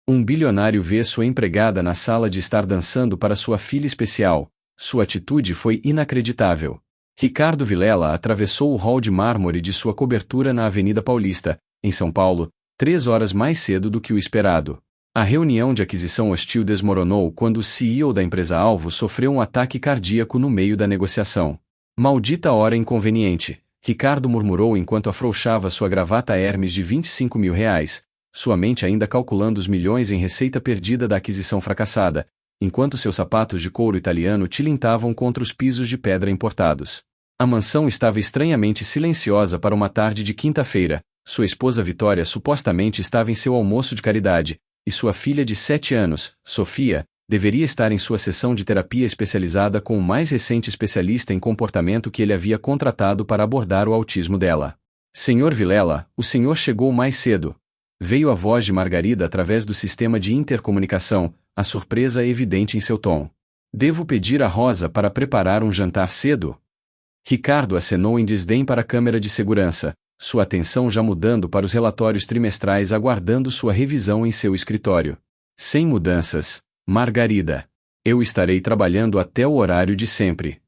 Um bilionário vê sua empregada na sala de estar dançando para sua filha especial. Sua atitude foi inacreditável. Ricardo Vilela atravessou o hall de mármore de sua cobertura na Avenida Paulista, em São Paulo, 3 horas mais cedo do que o esperado. A reunião de aquisição hostil desmoronou quando o CEO da empresa-alvo sofreu um ataque cardíaco no meio da negociação. Maldita hora inconveniente, Ricardo murmurou enquanto afrouxava sua gravata Hermes de R$ 25 mil, sua mente ainda calculando os milhões em receita perdida da aquisição fracassada, enquanto seus sapatos de couro italiano tilintavam contra os pisos de pedra importados. A mansão estava estranhamente silenciosa para uma tarde de quinta-feira. Sua esposa Vitória supostamente estava em seu almoço de caridade, e sua filha de 7 anos, Sofia, deveria estar em sua sessão de terapia especializada com o mais recente especialista em comportamento que ele havia contratado para abordar o autismo dela. Senhor Vilela, o senhor chegou mais cedo. Veio a voz de Margarida através do sistema de intercomunicação, a surpresa evidente em seu tom. Devo pedir a Rosa para preparar um jantar cedo? Ricardo acenou em desdém para a câmera de segurança, sua atenção já mudando para os relatórios trimestrais aguardando sua revisão em seu escritório. Sem mudanças, Margarida. Eu estarei trabalhando até o horário de sempre.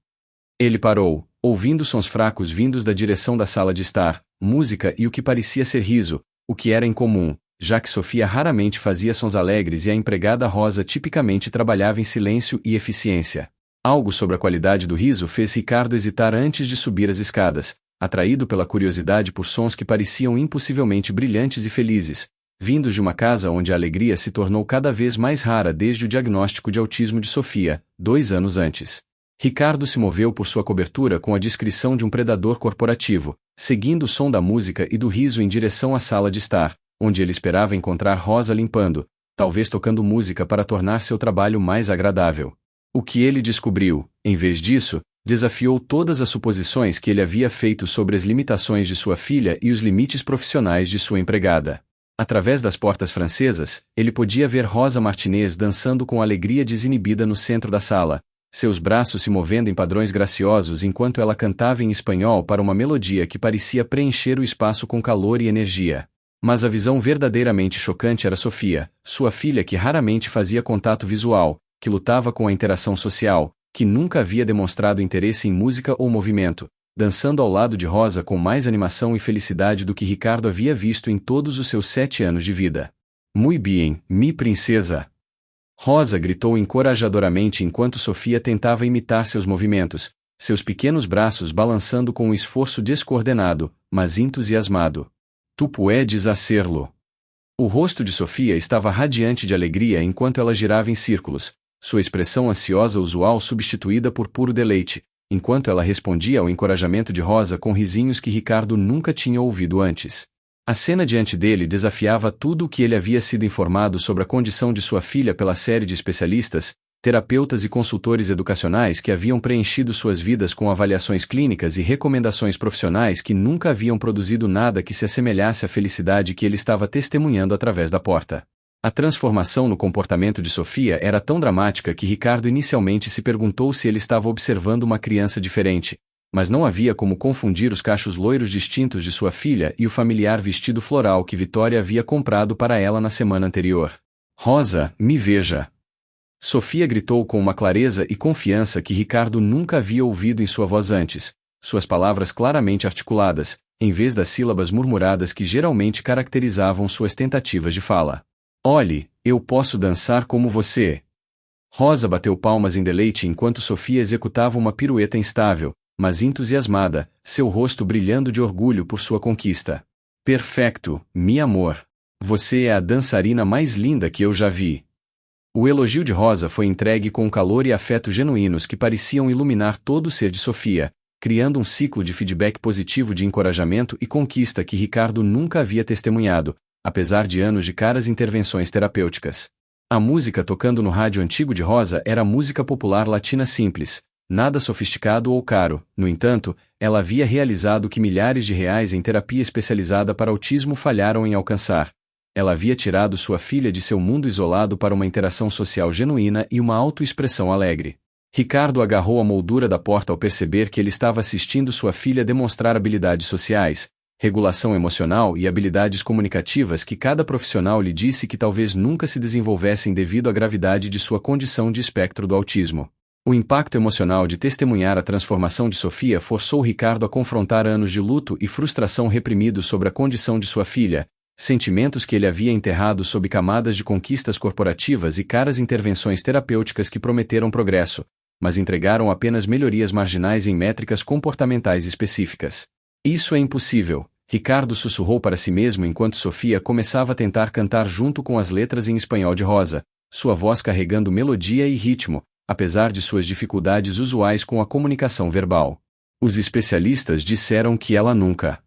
Ele parou, ouvindo sons fracos vindos da direção da sala de estar, música e o que parecia ser riso, o que era incomum, já que Sofia raramente fazia sons alegres e a empregada Rosa tipicamente trabalhava em silêncio e eficiência. Algo sobre a qualidade do riso fez Ricardo hesitar antes de subir as escadas, atraído pela curiosidade por sons que pareciam impossivelmente brilhantes e felizes, vindos de uma casa onde a alegria se tornou cada vez mais rara desde o diagnóstico de autismo de Sofia, 2 anos antes. Ricardo se moveu por sua cobertura com a discrição de um predador corporativo, seguindo o som da música e do riso em direção à sala de estar, onde ele esperava encontrar Rosa limpando, talvez tocando música para tornar seu trabalho mais agradável. O que ele descobriu, em vez disso, desafiou todas as suposições que ele havia feito sobre as limitações de sua filha e os limites profissionais de sua empregada. Através das portas francesas, ele podia ver Rosa Martinez dançando com alegria desinibida no centro da sala, seus braços se movendo em padrões graciosos enquanto ela cantava em espanhol para uma melodia que parecia preencher o espaço com calor e energia. Mas a visão verdadeiramente chocante era Sofia, sua filha que raramente fazia contato visual, que lutava com a interação social, que nunca havia demonstrado interesse em música ou movimento, dançando ao lado de Rosa com mais animação e felicidade do que Ricardo havia visto em todos os seus 7 anos de vida. Muy bien, mi princesa. Rosa gritou encorajadoramente enquanto Sofia tentava imitar seus movimentos, seus pequenos braços balançando com um esforço descoordenado, mas entusiasmado. Tu puedes hacerlo. O rosto de Sofia estava radiante de alegria enquanto ela girava em círculos, sua expressão ansiosa usual substituída por puro deleite, enquanto ela respondia ao encorajamento de Rosa com risinhos que Ricardo nunca tinha ouvido antes. A cena diante dele desafiava tudo o que ele havia sido informado sobre a condição de sua filha pela série de especialistas, terapeutas e consultores educacionais que haviam preenchido suas vidas com avaliações clínicas e recomendações profissionais que nunca haviam produzido nada que se assemelhasse à felicidade que ele estava testemunhando através da porta. A transformação no comportamento de Sofia era tão dramática que Ricardo inicialmente se perguntou se ele estava observando uma criança diferente, mas não havia como confundir os cachos loiros distintos de sua filha e o familiar vestido floral que Vitória havia comprado para ela na semana anterior. Rosa, me veja! Sofia gritou com uma clareza e confiança que Ricardo nunca havia ouvido em sua voz antes, suas palavras claramente articuladas, em vez das sílabas murmuradas que geralmente caracterizavam suas tentativas de fala. Olhe, eu posso dançar como você. Rosa bateu palmas em deleite enquanto Sofia executava uma pirueta instável, mas entusiasmada, seu rosto brilhando de orgulho por sua conquista. Perfeito, mi amor. Você é a dançarina mais linda que eu já vi. O elogio de Rosa foi entregue com calor e afeto genuínos que pareciam iluminar todo o ser de Sofia, criando um ciclo de feedback positivo de encorajamento e conquista que Ricardo nunca havia testemunhado, apesar de anos de caras intervenções terapêuticas. A música tocando no rádio antigo de Rosa era música popular latina simples, nada sofisticado ou caro. No entanto, ela havia realizado o que milhares de reais em terapia especializada para autismo falharam em alcançar. Ela havia tirado sua filha de seu mundo isolado para uma interação social genuína e uma autoexpressão alegre. Ricardo agarrou a moldura da porta ao perceber que ele estava assistindo sua filha demonstrar habilidades sociais, regulação emocional e habilidades comunicativas que cada profissional lhe disse que talvez nunca se desenvolvessem devido à gravidade de sua condição de espectro do autismo. O impacto emocional de testemunhar a transformação de Sofia forçou Ricardo a confrontar anos de luto e frustração reprimidos sobre a condição de sua filha, sentimentos que ele havia enterrado sob camadas de conquistas corporativas e caras intervenções terapêuticas que prometeram progresso, mas entregaram apenas melhorias marginais em métricas comportamentais específicas. Isso é impossível, Ricardo sussurrou para si mesmo enquanto Sofia começava a tentar cantar junto com as letras em espanhol de Rosa, sua voz carregando melodia e ritmo, apesar de suas dificuldades usuais com a comunicação verbal. Os especialistas disseram que ela nunca.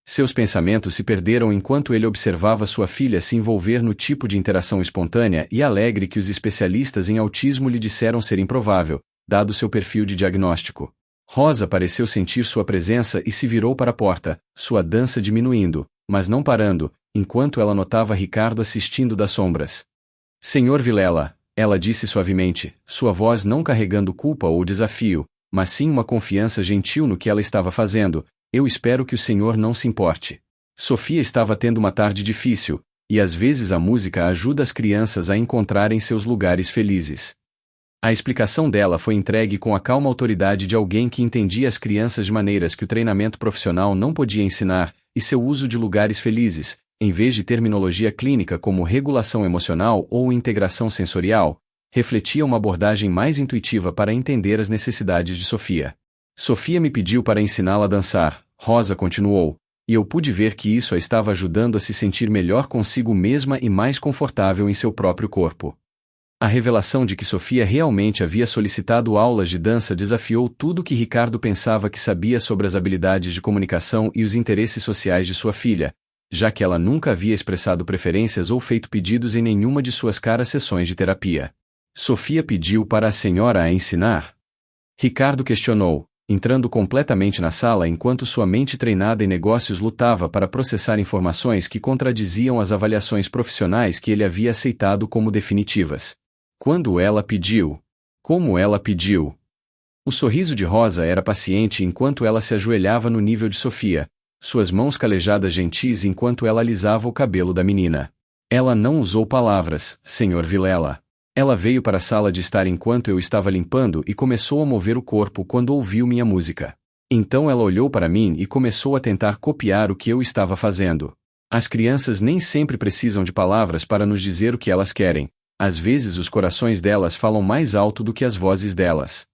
Seus pensamentos se perderam enquanto ele observava sua filha se envolver no tipo de interação espontânea e alegre que os especialistas em autismo lhe disseram ser improvável, dado seu perfil de diagnóstico. Rosa pareceu sentir sua presença e se virou para a porta, sua dança diminuindo, mas não parando, enquanto ela notava Ricardo assistindo das sombras. Senhor Vilela, ela disse suavemente, sua voz não carregando culpa ou desafio, mas sim uma confiança gentil no que ela estava fazendo. Eu espero que o senhor não se importe. Sofia estava tendo uma tarde difícil, e às vezes a música ajuda as crianças a encontrarem seus lugares felizes. A explicação dela foi entregue com a calma autoridade de alguém que entendia as crianças de maneiras que o treinamento profissional não podia ensinar, e seu uso de lugares felizes, em vez de terminologia clínica como regulação emocional ou integração sensorial, refletia uma abordagem mais intuitiva para entender as necessidades de Sofia. Sofia me pediu para ensiná-la a dançar, Rosa continuou, e eu pude ver que isso a estava ajudando a se sentir melhor consigo mesma e mais confortável em seu próprio corpo. A revelação de que Sofia realmente havia solicitado aulas de dança desafiou tudo o que Ricardo pensava que sabia sobre as habilidades de comunicação e os interesses sociais de sua filha, já que ela nunca havia expressado preferências ou feito pedidos em nenhuma de suas caras sessões de terapia. Sofia pediu para a senhora a ensinar? Ricardo questionou, entrando completamente na sala enquanto sua mente treinada em negócios lutava para processar informações que contradiziam as avaliações profissionais que ele havia aceitado como definitivas. Quando ela pediu? Como ela pediu? O sorriso de Rosa era paciente enquanto ela se ajoelhava no nível de Sofia, suas mãos calejadas gentis enquanto ela alisava o cabelo da menina. Ela não usou palavras, Sr. Vilela. Ela veio para a sala de estar enquanto eu estava limpando e começou a mover o corpo quando ouviu minha música. Então ela olhou para mim e começou a tentar copiar o que eu estava fazendo. As crianças nem sempre precisam de palavras para nos dizer o que elas querem. Às vezes os corações delas falam mais alto do que as vozes delas.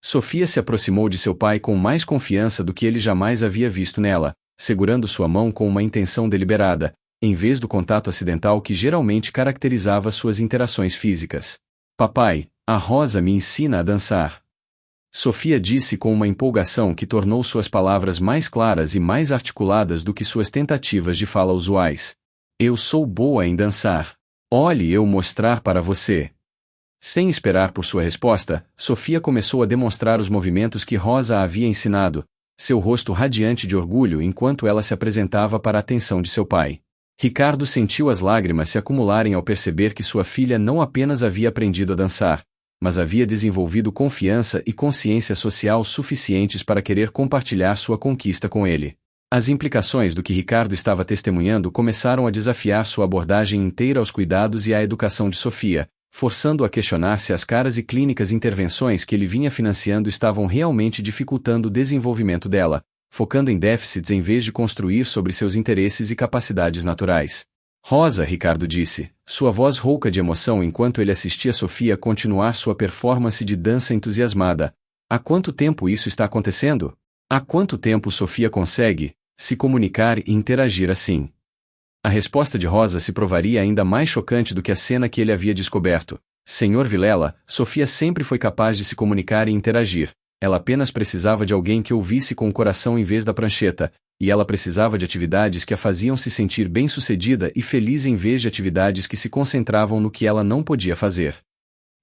Sofia se aproximou de seu pai com mais confiança do que ele jamais havia visto nela, segurando sua mão com uma intenção deliberada, em vez do contato acidental que geralmente caracterizava suas interações físicas. Papai, a Rosa me ensina a dançar. Sofia disse com uma empolgação que tornou suas palavras mais claras e mais articuladas do que suas tentativas de fala usuais. Eu sou boa em dançar. Olhe eu mostrar para você. Sem esperar por sua resposta, Sofia começou a demonstrar os movimentos que Rosa a havia ensinado, seu rosto radiante de orgulho enquanto ela se apresentava para a atenção de seu pai. Ricardo sentiu as lágrimas se acumularem ao perceber que sua filha não apenas havia aprendido a dançar, mas havia desenvolvido confiança e consciência social suficientes para querer compartilhar sua conquista com ele. As implicações do que Ricardo estava testemunhando começaram a desafiar sua abordagem inteira aos cuidados e à educação de Sofia, forçando-a a questionar se as caras e clínicas intervenções que ele vinha financiando estavam realmente dificultando o desenvolvimento dela, focando em déficits em vez de construir sobre seus interesses e capacidades naturais. Rosa, Ricardo disse, sua voz rouca de emoção enquanto ele assistia Sofia continuar sua performance de dança entusiasmada. Há quanto tempo isso está acontecendo? Há quanto tempo Sofia consegue se comunicar e interagir assim? A resposta de Rosa se provaria ainda mais chocante do que a cena que ele havia descoberto. Senhor Vilela, Sofia sempre foi capaz de se comunicar e interagir. Ela apenas precisava de alguém que ouvisse com o coração em vez da prancheta, e ela precisava de atividades que a faziam se sentir bem-sucedida e feliz em vez de atividades que se concentravam no que ela não podia fazer.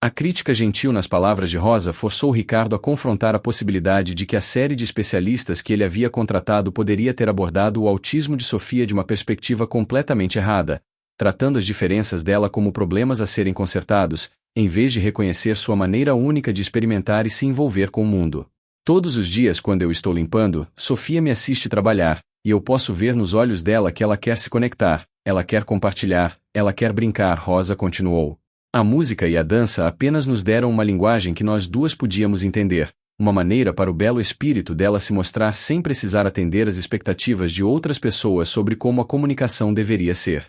A crítica gentil nas palavras de Rosa forçou Ricardo a confrontar a possibilidade de que a série de especialistas que ele havia contratado poderia ter abordado o autismo de Sofia de uma perspectiva completamente errada, tratando as diferenças dela como problemas a serem consertados, em vez de reconhecer sua maneira única de experimentar e se envolver com o mundo. Todos os dias quando eu estou limpando, Sofia me assiste trabalhar, e eu posso ver nos olhos dela que ela quer se conectar, ela quer compartilhar, ela quer brincar. Rosa continuou. A música e a dança apenas nos deram uma linguagem que nós duas podíamos entender, uma maneira para o belo espírito dela se mostrar sem precisar atender às expectativas de outras pessoas sobre como a comunicação deveria ser.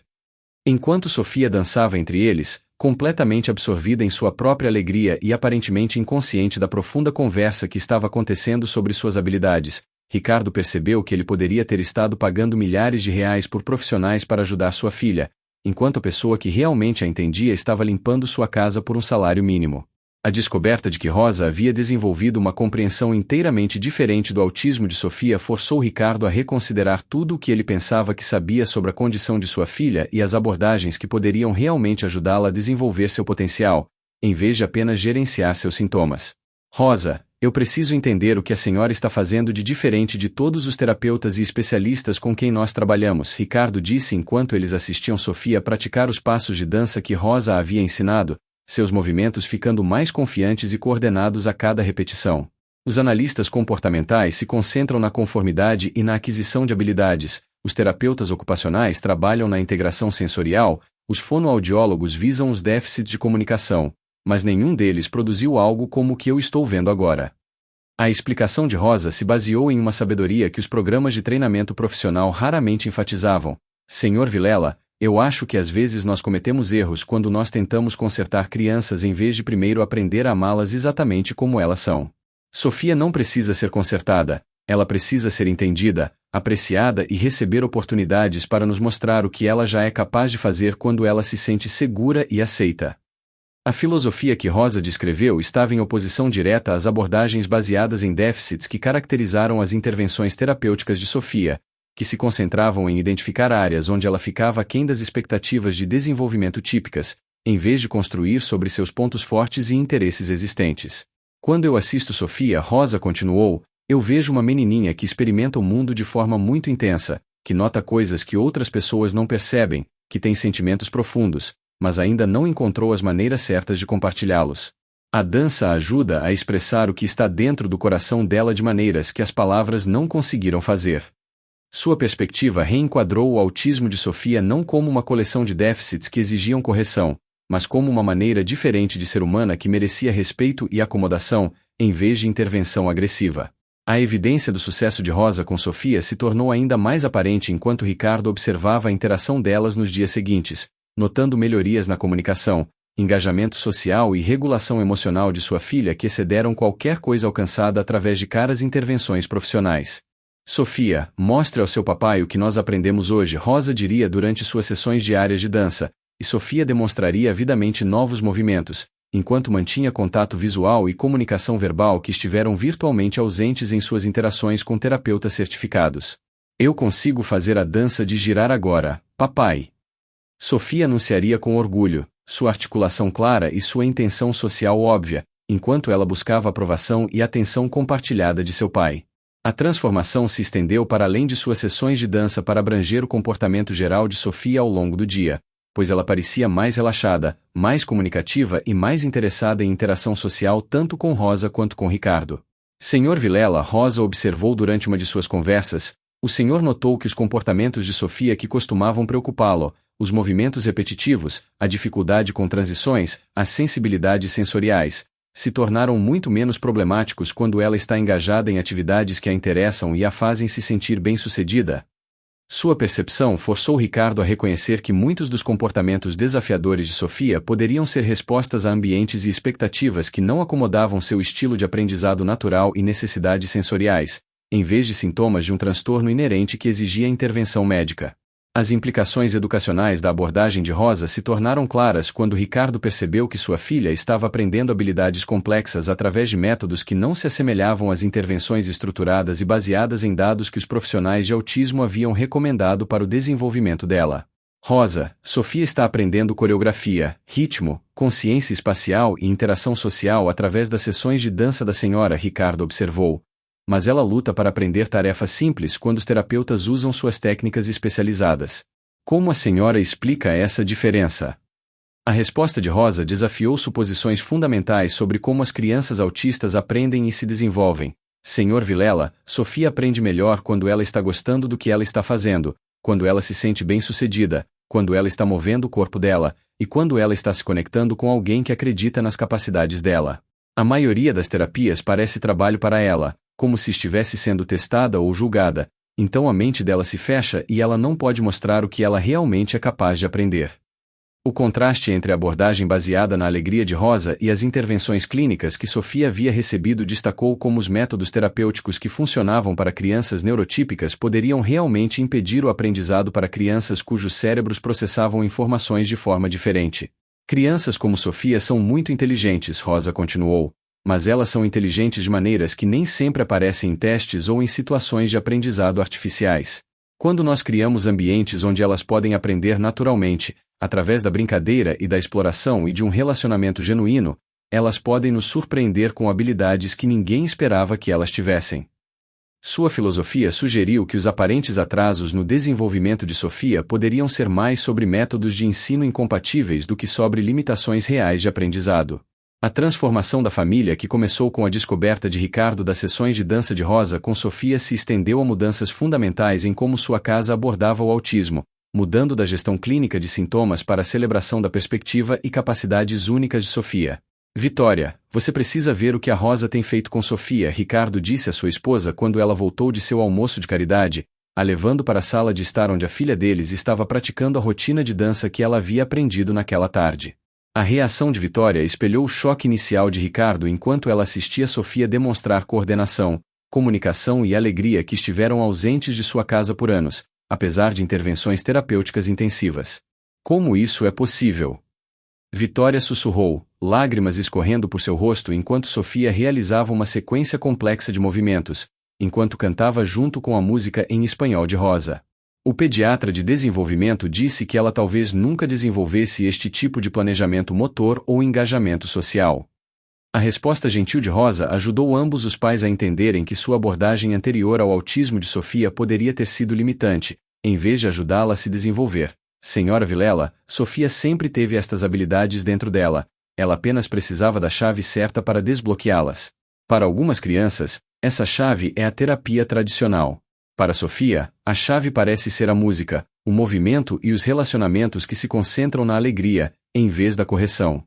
Enquanto Sofia dançava entre eles, completamente absorvida em sua própria alegria e aparentemente inconsciente da profunda conversa que estava acontecendo sobre suas habilidades, Ricardo percebeu que ele poderia ter estado pagando milhares de reais por profissionais para ajudar sua filha, enquanto a pessoa que realmente a entendia estava limpando sua casa por um salário mínimo. A descoberta de que Rosa havia desenvolvido uma compreensão inteiramente diferente do autismo de Sofia forçou Ricardo a reconsiderar tudo o que ele pensava que sabia sobre a condição de sua filha e as abordagens que poderiam realmente ajudá-la a desenvolver seu potencial, em vez de apenas gerenciar seus sintomas. Rosa, eu preciso entender o que a senhora está fazendo de diferente de todos os terapeutas e especialistas com quem nós trabalhamos, Ricardo disse enquanto eles assistiam Sofia praticar os passos de dança que Rosa havia ensinado, seus movimentos ficando mais confiantes e coordenados a cada repetição. Os analistas comportamentais se concentram na conformidade e na aquisição de habilidades, os terapeutas ocupacionais trabalham na integração sensorial, os fonoaudiólogos visam os déficits de comunicação, mas nenhum deles produziu algo como o que eu estou vendo agora. A explicação de Rosa se baseou em uma sabedoria que os programas de treinamento profissional raramente enfatizavam. Senhor Vilela, eu acho que às vezes nós cometemos erros quando nós tentamos consertar crianças em vez de primeiro aprender a amá-las exatamente como elas são. Sofia não precisa ser consertada, ela precisa ser entendida, apreciada e receber oportunidades para nos mostrar o que ela já é capaz de fazer quando ela se sente segura e aceita. A filosofia que Rosa descreveu estava em oposição direta às abordagens baseadas em déficits que caracterizaram as intervenções terapêuticas de Sofia, que se concentravam em identificar áreas onde ela ficava aquém das expectativas de desenvolvimento típicas, em vez de construir sobre seus pontos fortes e interesses existentes. Quando eu assisto Sofia, Rosa continuou, eu vejo uma menininha que experimenta o mundo de forma muito intensa, que nota coisas que outras pessoas não percebem, que tem sentimentos profundos, mas ainda não encontrou as maneiras certas de compartilhá-los. A dança ajuda a expressar o que está dentro do coração dela de maneiras que as palavras não conseguiram fazer. Sua perspectiva reenquadrou o autismo de Sofia não como uma coleção de déficits que exigiam correção, mas como uma maneira diferente de ser humana que merecia respeito e acomodação, em vez de intervenção agressiva. A evidência do sucesso de Rosa com Sofia se tornou ainda mais aparente enquanto Ricardo observava a interação delas nos dias seguintes, notando melhorias na comunicação, engajamento social e regulação emocional de sua filha que excederam qualquer coisa alcançada através de caras intervenções profissionais. Sofia, mostre ao seu papai o que nós aprendemos hoje, Rosa diria durante suas sessões diárias de dança, e Sofia demonstraria avidamente novos movimentos, enquanto mantinha contato visual e comunicação verbal que estiveram virtualmente ausentes em suas interações com terapeutas certificados. Eu consigo fazer a dança de girar agora, papai. Sofia anunciaria com orgulho, sua articulação clara e sua intenção social óbvia, enquanto ela buscava aprovação e atenção compartilhada de seu pai. A transformação se estendeu para além de suas sessões de dança para abranger o comportamento geral de Sofia ao longo do dia, pois ela parecia mais relaxada, mais comunicativa e mais interessada em interação social tanto com Rosa quanto com Ricardo. Senhor Vilela, Rosa observou durante uma de suas conversas, o senhor notou que os comportamentos de Sofia que costumavam preocupá-lo, os movimentos repetitivos, a dificuldade com transições, as sensibilidades sensoriais, se tornaram muito menos problemáticos quando ela está engajada em atividades que a interessam e a fazem se sentir bem-sucedida. Sua percepção forçou Ricardo a reconhecer que muitos dos comportamentos desafiadores de Sofia poderiam ser respostas a ambientes e expectativas que não acomodavam seu estilo de aprendizado natural e necessidades sensoriais, em vez de sintomas de um transtorno inerente que exigia intervenção médica. As implicações educacionais da abordagem de Rosa se tornaram claras quando Ricardo percebeu que sua filha estava aprendendo habilidades complexas através de métodos que não se assemelhavam às intervenções estruturadas e baseadas em dados que os profissionais de autismo haviam recomendado para o desenvolvimento dela. Rosa, Sofia está aprendendo coreografia, ritmo, consciência espacial e interação social através das sessões de dança da senhora, Ricardo observou. Mas ela luta para aprender tarefas simples quando os terapeutas usam suas técnicas especializadas. Como a senhora explica essa diferença? A resposta de Rosa desafiou suposições fundamentais sobre como as crianças autistas aprendem e se desenvolvem. Senhor Vilela, Sofia aprende melhor quando ela está gostando do que ela está fazendo, quando ela se sente bem-sucedida, quando ela está movendo o corpo dela, e quando ela está se conectando com alguém que acredita nas capacidades dela. A maioria das terapias parece trabalho para ela, como se estivesse sendo testada ou julgada, então a mente dela se fecha e ela não pode mostrar o que ela realmente é capaz de aprender. O contraste entre a abordagem baseada na alegria de Rosa e as intervenções clínicas que Sofia havia recebido destacou como os métodos terapêuticos que funcionavam para crianças neurotípicas poderiam realmente impedir o aprendizado para crianças cujos cérebros processavam informações de forma diferente. Crianças como Sofia são muito inteligentes, Rosa continuou, mas elas são inteligentes de maneiras que nem sempre aparecem em testes ou em situações de aprendizado artificiais. Quando nós criamos ambientes onde elas podem aprender naturalmente, através da brincadeira e da exploração e de um relacionamento genuíno, elas podem nos surpreender com habilidades que ninguém esperava que elas tivessem. Sua filosofia sugeriu que os aparentes atrasos no desenvolvimento de Sofia poderiam ser mais sobre métodos de ensino incompatíveis do que sobre limitações reais de aprendizado. A transformação da família que começou com a descoberta de Ricardo das sessões de dança de Rosa com Sofia se estendeu a mudanças fundamentais em como sua casa abordava o autismo, mudando da gestão clínica de sintomas para a celebração da perspectiva e capacidades únicas de Sofia. Vitória, você precisa ver o que a Rosa tem feito com Sofia, Ricardo disse à sua esposa quando ela voltou de seu almoço de caridade, a levando para a sala de estar onde a filha deles estava praticando a rotina de dança que ela havia aprendido naquela tarde. A reação de Vitória espelhou o choque inicial de Ricardo enquanto ela assistia Sofia demonstrar coordenação, comunicação e alegria que estiveram ausentes de sua casa por anos, apesar de intervenções terapêuticas intensivas. Como isso é possível? Vitória sussurrou, lágrimas escorrendo por seu rosto enquanto Sofia realizava uma sequência complexa de movimentos, enquanto cantava junto com a música em espanhol de Rosa. O pediatra de desenvolvimento disse que ela talvez nunca desenvolvesse este tipo de planejamento motor ou engajamento social. A resposta gentil de Rosa ajudou ambos os pais a entenderem que sua abordagem anterior ao autismo de Sofia poderia ter sido limitante, em vez de ajudá-la a se desenvolver. Senhora Vilela, Sofia sempre teve estas habilidades dentro dela, ela apenas precisava da chave certa para desbloqueá-las. Para algumas crianças, essa chave é a terapia tradicional. Para Sofia, a chave parece ser a música, o movimento e os relacionamentos que se concentram na alegria, em vez da correção.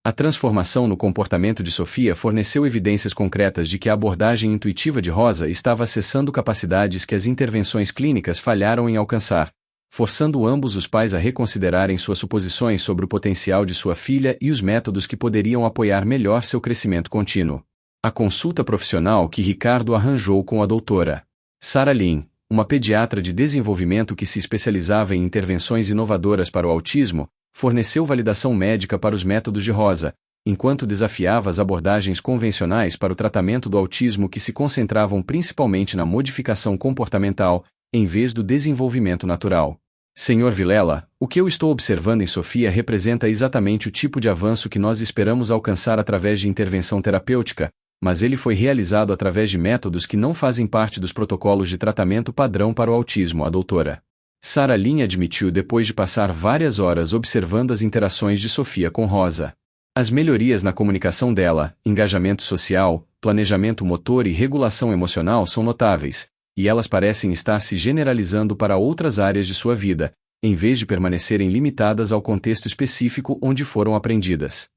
A transformação no comportamento de Sofia forneceu evidências concretas de que a abordagem intuitiva de Rosa estava acessando capacidades que as intervenções clínicas falharam em alcançar, forçando ambos os pais a reconsiderarem suas suposições sobre o potencial de sua filha e os métodos que poderiam apoiar melhor seu crescimento contínuo. A consulta profissional que Ricardo arranjou com a doutora Sarah Lynn, uma pediatra de desenvolvimento que se especializava em intervenções inovadoras para o autismo, forneceu validação médica para os métodos de Rosa, enquanto desafiava as abordagens convencionais para o tratamento do autismo que se concentravam principalmente na modificação comportamental, em vez do desenvolvimento natural. Senhor Vilela, o que eu estou observando em Sofia representa exatamente o tipo de avanço que nós esperamos alcançar através de intervenção terapêutica, mas ele foi realizado através de métodos que não fazem parte dos protocolos de tratamento padrão para o autismo, a doutora Sarah Lynn admitiu depois de passar várias horas observando as interações de Sofia com Rosa. As melhorias na comunicação dela, engajamento social, planejamento motor e regulação emocional são notáveis, e elas parecem estar se generalizando para outras áreas de sua vida, em vez de permanecerem limitadas ao contexto específico onde foram aprendidas.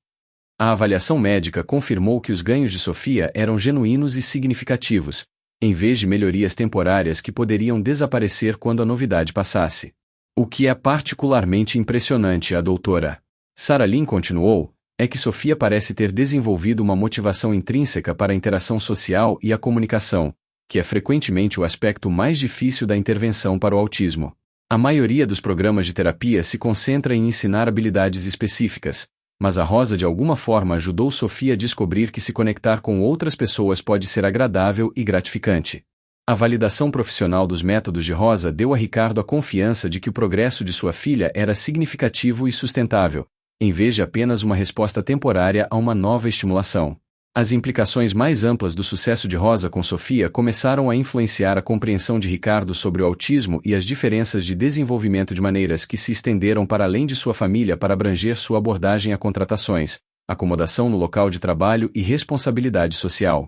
A avaliação médica confirmou que os ganhos de Sofia eram genuínos e significativos, em vez de melhorias temporárias que poderiam desaparecer quando a novidade passasse. O que é particularmente impressionante, a doutora Sarah Lynn continuou, é que Sofia parece ter desenvolvido uma motivação intrínseca para a interação social e a comunicação, que é frequentemente o aspecto mais difícil da intervenção para o autismo. A maioria dos programas de terapia se concentra em ensinar habilidades específicas, mas a Rosa de alguma forma ajudou Sofia a descobrir que se conectar com outras pessoas pode ser agradável e gratificante. A validação profissional dos métodos de Rosa deu a Ricardo a confiança de que o progresso de sua filha era significativo e sustentável, em vez de apenas uma resposta temporária a uma nova estimulação. As implicações mais amplas do sucesso de Rosa com Sofia começaram a influenciar a compreensão de Ricardo sobre o autismo e as diferenças de desenvolvimento de maneiras que se estenderam para além de sua família para abranger sua abordagem a contratações, acomodação no local de trabalho e responsabilidade social.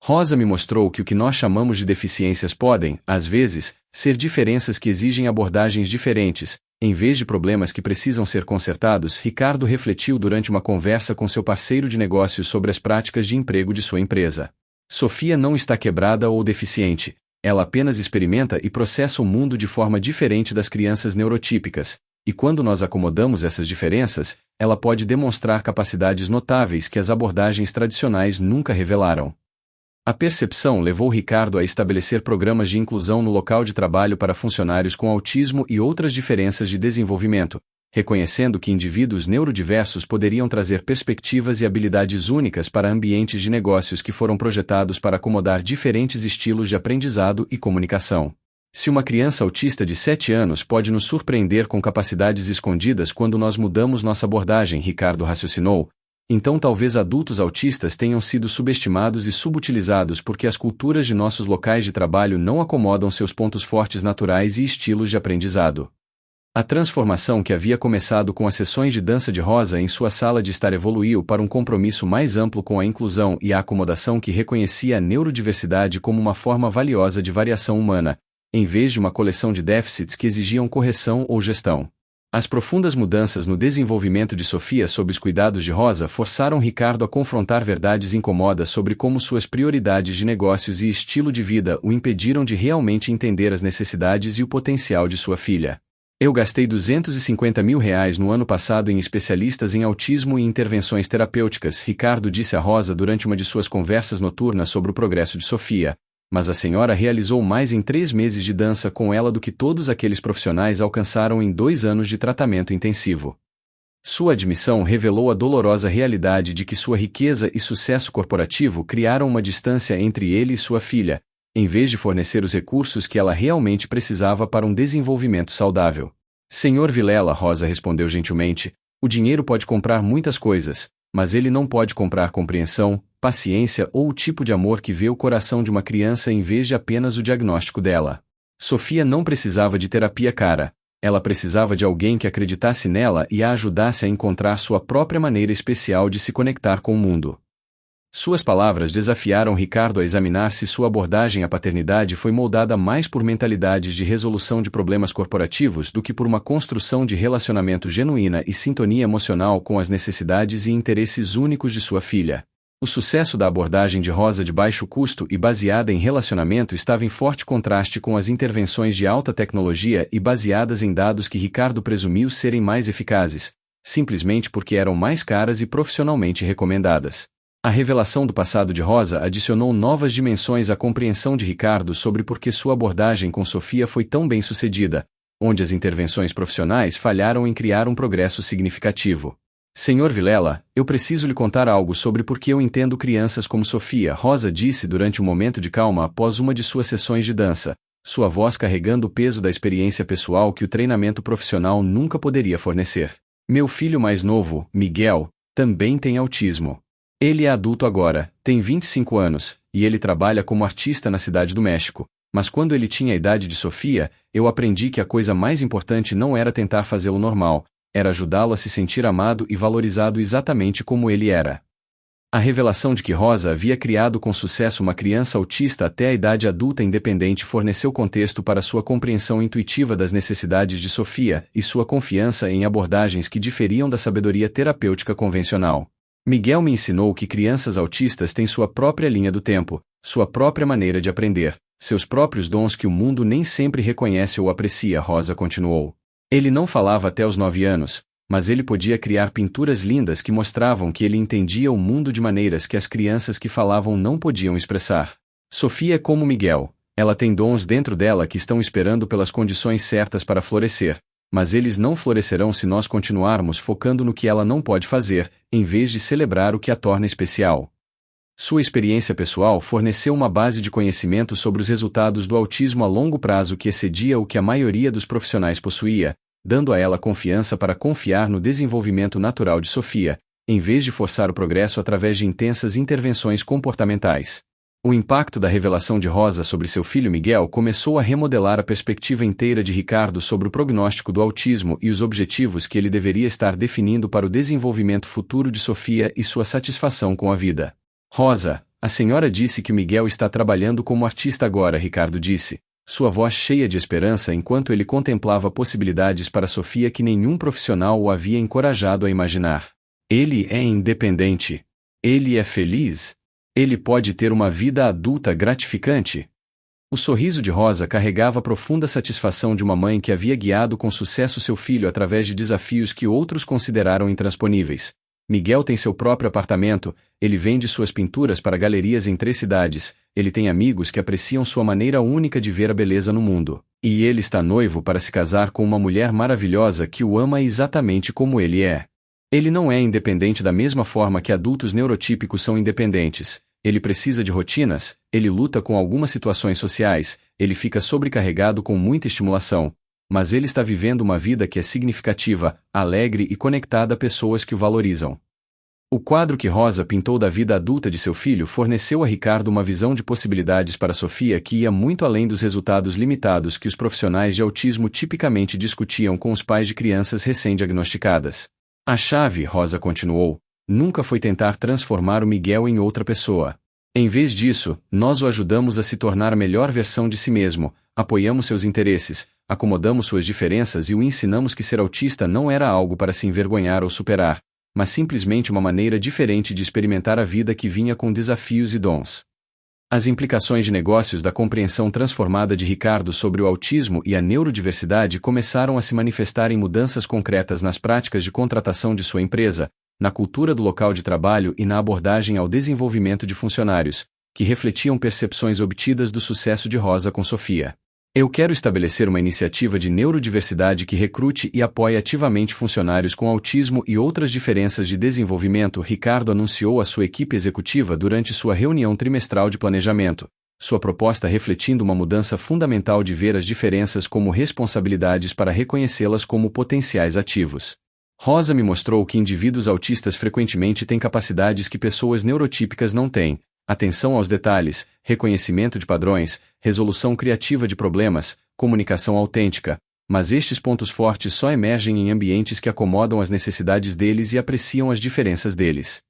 Rosa me mostrou que o que nós chamamos de deficiências podem, às vezes, ser diferenças que exigem abordagens diferentes. Em vez de problemas que precisam ser consertados, Ricardo refletiu durante uma conversa com seu parceiro de negócios sobre as práticas de emprego de sua empresa. Sofia não está quebrada ou deficiente. Ela apenas experimenta e processa o mundo de forma diferente das crianças neurotípicas, e quando nós acomodamos essas diferenças, ela pode demonstrar capacidades notáveis que as abordagens tradicionais nunca revelaram. A percepção levou Ricardo a estabelecer programas de inclusão no local de trabalho para funcionários com autismo e outras diferenças de desenvolvimento, reconhecendo que indivíduos neurodiversos poderiam trazer perspectivas e habilidades únicas para ambientes de negócios que foram projetados para acomodar diferentes estilos de aprendizado e comunicação. Se uma criança autista de 7 anos pode nos surpreender com capacidades escondidas quando nós mudamos nossa abordagem, Ricardo raciocinou, então talvez adultos autistas tenham sido subestimados e subutilizados porque as culturas de nossos locais de trabalho não acomodam seus pontos fortes naturais e estilos de aprendizado. A transformação que havia começado com as sessões de dança de Rosa em sua sala de estar evoluiu para um compromisso mais amplo com a inclusão e a acomodação que reconhecia a neurodiversidade como uma forma valiosa de variação humana, em vez de uma coleção de déficits que exigiam correção ou gestão. As profundas mudanças no desenvolvimento de Sofia sob os cuidados de Rosa forçaram Ricardo a confrontar verdades incômodas sobre como suas prioridades de negócios e estilo de vida o impediram de realmente entender as necessidades e o potencial de sua filha. Eu gastei R$250 mil no ano passado em especialistas em autismo e intervenções terapêuticas, Ricardo disse a Rosa durante uma de suas conversas noturnas sobre o progresso de Sofia. Mas a senhora realizou mais em 3 meses de dança com ela do que todos aqueles profissionais alcançaram em 2 anos de tratamento intensivo. Sua admissão revelou a dolorosa realidade de que sua riqueza e sucesso corporativo criaram uma distância entre ele e sua filha, em vez de fornecer os recursos que ela realmente precisava para um desenvolvimento saudável. Senhor Vilela, Rosa respondeu gentilmente, o dinheiro pode comprar muitas coisas, mas ele não pode comprar compreensão, paciência ou o tipo de amor que vê o coração de uma criança em vez de apenas o diagnóstico dela. Sofia não precisava de terapia cara, ela precisava de alguém que acreditasse nela e a ajudasse a encontrar sua própria maneira especial de se conectar com o mundo. Suas palavras desafiaram Ricardo a examinar se sua abordagem à paternidade foi moldada mais por mentalidades de resolução de problemas corporativos do que por uma construção de relacionamento genuína e sintonia emocional com as necessidades e interesses únicos de sua filha. O sucesso da abordagem de Rosa de baixo custo e baseada em relacionamento estava em forte contraste com as intervenções de alta tecnologia e baseadas em dados que Ricardo presumiu serem mais eficazes, simplesmente porque eram mais caras e profissionalmente recomendadas. A revelação do passado de Rosa adicionou novas dimensões à compreensão de Ricardo sobre por que sua abordagem com Sofia foi tão bem sucedida, onde as intervenções profissionais falharam em criar um progresso significativo. Senhor Vilela, eu preciso lhe contar algo sobre por que eu entendo crianças como Sofia, Rosa disse durante um momento de calma após uma de suas sessões de dança, sua voz carregando o peso da experiência pessoal que o treinamento profissional nunca poderia fornecer. Meu filho mais novo, Miguel, também tem autismo. Ele é adulto agora, tem 25 anos, e ele trabalha como artista na Cidade do México, mas quando ele tinha a idade de Sofia, eu aprendi que a coisa mais importante não era tentar fazê-lo normal, era ajudá-lo a se sentir amado e valorizado exatamente como ele era. A revelação de que Rosa havia criado com sucesso uma criança autista até a idade adulta independente forneceu contexto para sua compreensão intuitiva das necessidades de Sofia e sua confiança em abordagens que diferiam da sabedoria terapêutica convencional. Miguel me ensinou que crianças autistas têm sua própria linha do tempo, sua própria maneira de aprender, seus próprios dons que o mundo nem sempre reconhece ou aprecia, Rosa continuou. Ele não falava até os 9 anos, mas ele podia criar pinturas lindas que mostravam que ele entendia o mundo de maneiras que as crianças que falavam não podiam expressar. Sofia é como Miguel, ela tem dons dentro dela que estão esperando pelas condições certas para florescer, mas eles não florescerão se nós continuarmos focando no que ela não pode fazer, em vez de celebrar o que a torna especial. Sua experiência pessoal forneceu uma base de conhecimento sobre os resultados do autismo a longo prazo que excedia o que a maioria dos profissionais possuía, dando a ela confiança para confiar no desenvolvimento natural de Sofia, em vez de forçar o progresso através de intensas intervenções comportamentais. O impacto da revelação de Rosa sobre seu filho Miguel começou a remodelar a perspectiva inteira de Ricardo sobre o prognóstico do autismo e os objetivos que ele deveria estar definindo para o desenvolvimento futuro de Sofia e sua satisfação com a vida. Rosa, A senhora disse que o Miguel está trabalhando como artista agora, Ricardo disse, sua voz cheia de esperança enquanto ele contemplava possibilidades para Sofia que nenhum profissional o havia encorajado a imaginar. Ele é independente. Ele é feliz. Ele pode ter uma vida adulta gratificante. O sorriso de Rosa carregava a profunda satisfação de uma mãe que havia guiado com sucesso seu filho através de desafios que outros consideraram intransponíveis. Miguel tem seu próprio apartamento, ele vende suas pinturas para galerias em 3 cidades, ele tem amigos que apreciam sua maneira única de ver a beleza no mundo, e ele está noivo para se casar com uma mulher maravilhosa que o ama exatamente como ele é. Ele não é independente da mesma forma que adultos neurotípicos são independentes. Ele precisa de rotinas, ele luta com algumas situações sociais, ele fica sobrecarregado com muita estimulação. Mas ele está vivendo uma vida que é significativa, alegre e conectada a pessoas que o valorizam. O quadro que Rosa pintou da vida adulta de seu filho forneceu a Ricardo uma visão de possibilidades para Sofia que ia muito além dos resultados limitados que os profissionais de autismo tipicamente discutiam com os pais de crianças recém-diagnosticadas. A chave, Rosa continuou, nunca foi tentar transformar o Miguel em outra pessoa. Em vez disso, nós o ajudamos a se tornar a melhor versão de si mesmo, apoiamos seus interesses, acomodamos suas diferenças e o ensinamos que ser autista não era algo para se envergonhar ou superar, mas simplesmente uma maneira diferente de experimentar a vida que vinha com desafios e dons. As implicações de negócios da compreensão transformada de Ricardo sobre o autismo e a neurodiversidade começaram a se manifestar em mudanças concretas nas práticas de contratação de sua empresa, na cultura do local de trabalho e na abordagem ao desenvolvimento de funcionários, que refletiam percepções obtidas do sucesso de Rosa com Sofia. Eu quero estabelecer uma iniciativa de neurodiversidade que recrute e apoie ativamente funcionários com autismo e outras diferenças de desenvolvimento, Ricardo anunciou à sua equipe executiva durante sua reunião trimestral de planejamento, sua proposta refletindo uma mudança fundamental de ver as diferenças como responsabilidades para reconhecê-las como potenciais ativos. Rosa me mostrou que indivíduos autistas frequentemente têm capacidades que pessoas neurotípicas não têm. Atenção aos detalhes, reconhecimento de padrões, resolução criativa de problemas, comunicação autêntica, mas estes pontos fortes só emergem em ambientes que acomodam as necessidades deles e apreciam as diferenças deles.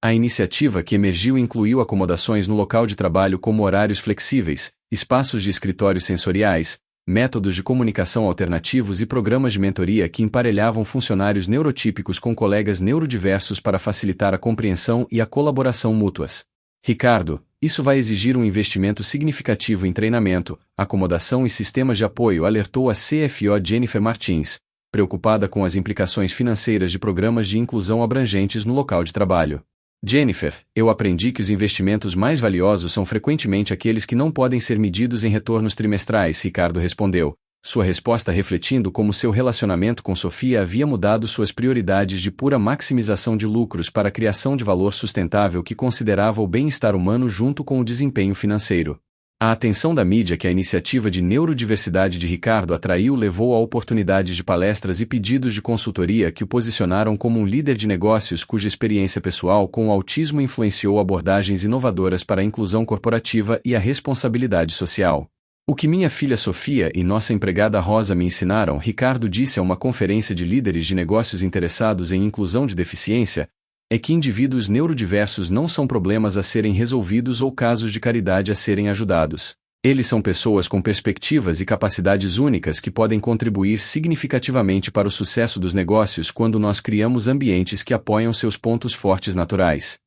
A iniciativa que emergiu incluiu acomodações no local de trabalho como horários flexíveis, espaços de escritório sensoriais, métodos de comunicação alternativos e programas de mentoria que emparelhavam funcionários neurotípicos com colegas neurodiversos para facilitar a compreensão e a colaboração mútuas. Ricardo, isso vai exigir um investimento significativo em treinamento, acomodação e sistemas de apoio, alertou a CFO Jennifer Martins, preocupada com as implicações financeiras de programas de inclusão abrangentes no local de trabalho. Jennifer, eu aprendi que os investimentos mais valiosos são frequentemente aqueles que não podem ser medidos em retornos trimestrais, Ricardo respondeu, sua resposta refletindo como seu relacionamento com Sofia havia mudado suas prioridades de pura maximização de lucros para a criação de valor sustentável que considerava o bem-estar humano junto com o desempenho financeiro. A atenção da mídia que a iniciativa de neurodiversidade de Ricardo atraiu levou a oportunidades de palestras e pedidos de consultoria que o posicionaram como um líder de negócios cuja experiência pessoal com o autismo influenciou abordagens inovadoras para a inclusão corporativa e a responsabilidade social. O que minha filha Sofia e nossa empregada Rosa me ensinaram, Ricardo disse a uma conferência de líderes de negócios interessados em inclusão de deficiência, é que indivíduos neurodiversos não são problemas a serem resolvidos ou casos de caridade a serem ajudados. Eles são pessoas com perspectivas e capacidades únicas que podem contribuir significativamente para o sucesso dos negócios quando nós criamos ambientes que apoiam seus pontos fortes naturais.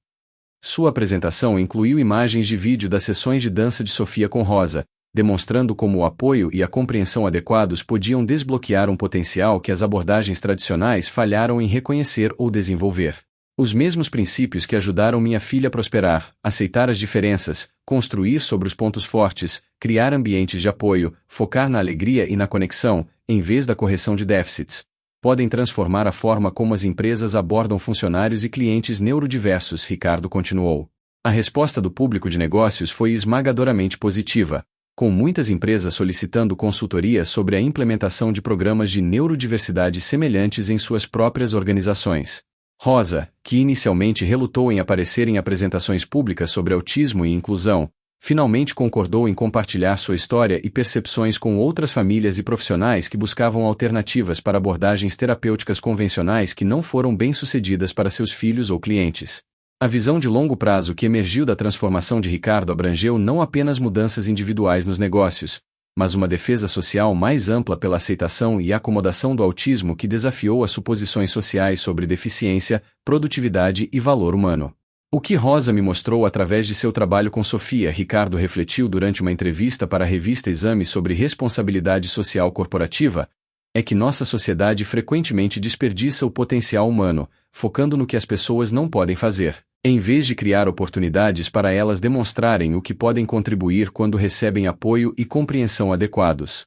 Sua apresentação incluiu imagens de vídeo das sessões de dança de Sofia com Rosa, demonstrando como o apoio e a compreensão adequados podiam desbloquear um potencial que as abordagens tradicionais falharam em reconhecer ou desenvolver. Os mesmos princípios que ajudaram minha filha a prosperar, aceitar as diferenças, construir sobre os pontos fortes, criar ambientes de apoio, focar na alegria e na conexão, em vez da correção de déficits, podem transformar a forma como as empresas abordam funcionários e clientes neurodiversos, Ricardo continuou. A resposta do público de negócios foi esmagadoramente positiva, com muitas empresas solicitando consultoria sobre a implementação de programas de neurodiversidade semelhantes em suas próprias organizações. Rosa, que inicialmente relutou em aparecer em apresentações públicas sobre autismo e inclusão, finalmente concordou em compartilhar sua história e percepções com outras famílias e profissionais que buscavam alternativas para abordagens terapêuticas convencionais que não foram bem-sucedidas para seus filhos ou clientes. A visão de longo prazo que emergiu da transformação de Ricardo abrangeu não apenas mudanças individuais nos negócios, mas uma defesa social mais ampla pela aceitação e acomodação do autismo que desafiou as suposições sociais sobre deficiência, produtividade e valor humano. O que Rosa me mostrou através de seu trabalho com Sofia, Ricardo refletiu durante uma entrevista para a revista Exame sobre responsabilidade social corporativa, é que nossa sociedade frequentemente desperdiça o potencial humano, focando no que as pessoas não podem fazer, em vez de criar oportunidades para elas demonstrarem o que podem contribuir quando recebem apoio e compreensão adequados.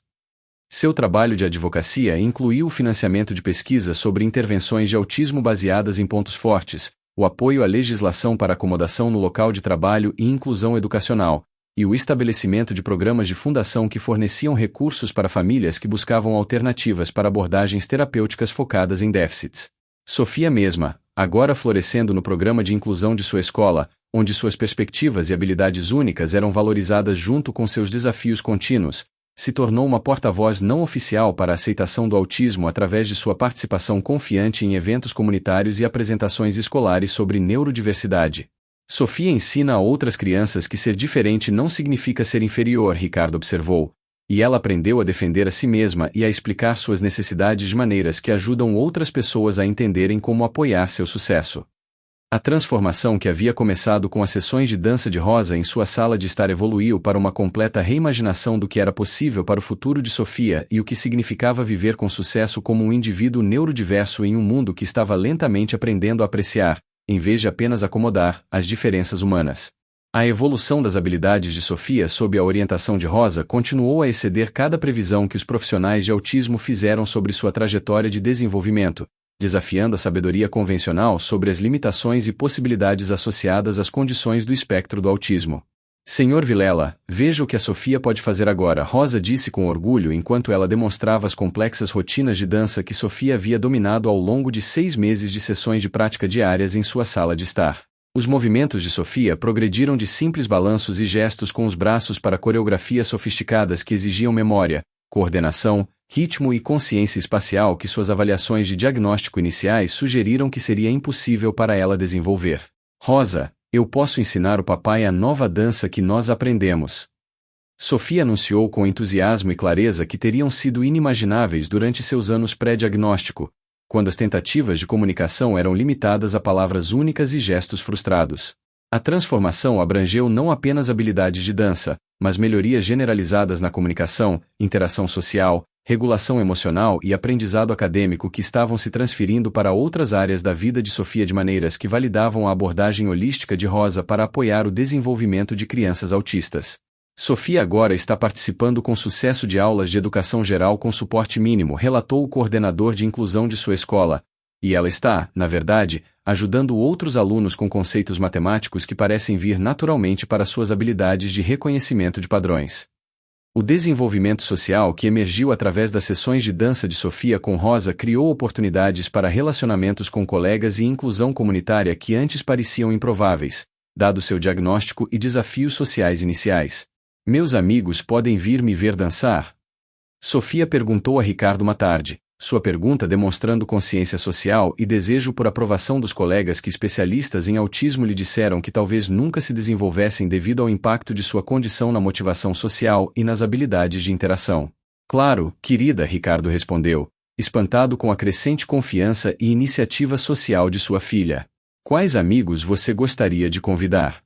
Seu trabalho de advocacia incluiu o financiamento de pesquisas sobre intervenções de autismo baseadas em pontos fortes, o apoio à legislação para acomodação no local de trabalho e inclusão educacional, e o estabelecimento de programas de fundação que forneciam recursos para famílias que buscavam alternativas para abordagens terapêuticas focadas em déficits. Sofia mesma, agora florescendo no programa de inclusão de sua escola, onde suas perspectivas e habilidades únicas eram valorizadas junto com seus desafios contínuos, se tornou uma porta-voz não oficial para a aceitação do autismo através de sua participação confiante em eventos comunitários e apresentações escolares sobre neurodiversidade. Sofia ensina a outras crianças que ser diferente não significa ser inferior, Ricardo observou, e ela aprendeu a defender a si mesma e a explicar suas necessidades de maneiras que ajudam outras pessoas a entenderem como apoiar seu sucesso. A transformação que havia começado com as sessões de dança de Rosa em sua sala de estar evoluiu para uma completa reimaginação do que era possível para o futuro de Sofia e o que significava viver com sucesso como um indivíduo neurodiverso em um mundo que estava lentamente aprendendo a apreciar, em vez de apenas acomodar, as diferenças humanas. A evolução das habilidades de Sofia sob a orientação de Rosa continuou a exceder cada previsão que os profissionais de autismo fizeram sobre sua trajetória de desenvolvimento, desafiando a sabedoria convencional sobre as limitações e possibilidades associadas às condições do espectro do autismo. Senhor Vilela, veja o que a Sofia pode fazer agora, Rosa disse com orgulho enquanto ela demonstrava as complexas rotinas de dança que Sofia havia dominado ao longo de 6 meses de sessões de prática diárias em sua sala de estar. Os movimentos de Sofia progrediram de simples balanços e gestos com os braços para coreografias sofisticadas que exigiam memória, coordenação, ritmo e consciência espacial que suas avaliações de diagnóstico iniciais sugeriram que seria impossível para ela desenvolver. Rosa, eu posso ensinar o papai a nova dança que nós aprendemos. Sofia anunciou com entusiasmo e clareza que teriam sido inimagináveis durante seus anos pré-diagnóstico, quando as tentativas de comunicação eram limitadas a palavras únicas e gestos frustrados. A transformação abrangeu não apenas habilidades de dança, mas melhorias generalizadas na comunicação, interação social, regulação emocional e aprendizado acadêmico que estavam se transferindo para outras áreas da vida de Sofia de maneiras que validavam a abordagem holística de Rosa para apoiar o desenvolvimento de crianças autistas. Sofia agora está participando com sucesso de aulas de educação geral com suporte mínimo, relatou o coordenador de inclusão de sua escola, e ela está, na verdade, ajudando outros alunos com conceitos matemáticos que parecem vir naturalmente para suas habilidades de reconhecimento de padrões. O desenvolvimento social que emergiu através das sessões de dança de Sofia com Rosa criou oportunidades para relacionamentos com colegas e inclusão comunitária que antes pareciam improváveis, dado seu diagnóstico e desafios sociais iniciais. Meus amigos podem vir me ver dançar? Sofia perguntou a Ricardo uma tarde, sua pergunta demonstrando consciência social e desejo por aprovação dos colegas que especialistas em autismo lhe disseram que talvez nunca se desenvolvessem devido ao impacto de sua condição na motivação social e nas habilidades de interação. Claro, querida, Ricardo respondeu, espantado com a crescente confiança e iniciativa social de sua filha. Quais amigos você gostaria de convidar?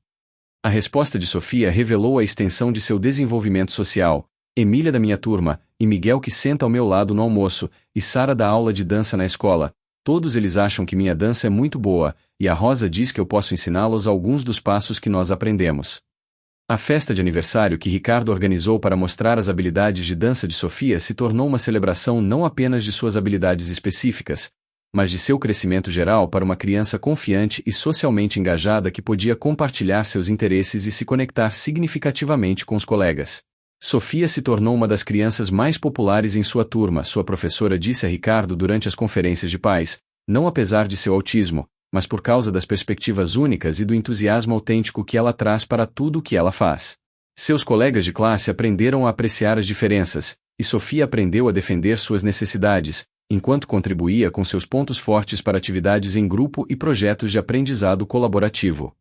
A resposta de Sofia revelou a extensão de seu desenvolvimento social. Emília da minha turma, e Miguel que senta ao meu lado no almoço, e Sara da aula de dança na escola. Todos eles acham que minha dança é muito boa, e a Rosa diz que eu posso ensiná-los alguns dos passos que nós aprendemos. A festa de aniversário que Ricardo organizou para mostrar as habilidades de dança de Sofia se tornou uma celebração não apenas de suas habilidades específicas, mas de seu crescimento geral para uma criança confiante e socialmente engajada que podia compartilhar seus interesses e se conectar significativamente com os colegas. Sofia se tornou uma das crianças mais populares em sua turma, sua professora disse a Ricardo durante as conferências de pais, não apesar de seu autismo, mas por causa das perspectivas únicas e do entusiasmo autêntico que ela traz para tudo o que ela faz. Seus colegas de classe aprenderam a apreciar as diferenças, e Sofia aprendeu a defender suas necessidades, enquanto contribuía com seus pontos fortes para atividades em grupo e projetos de aprendizado colaborativo.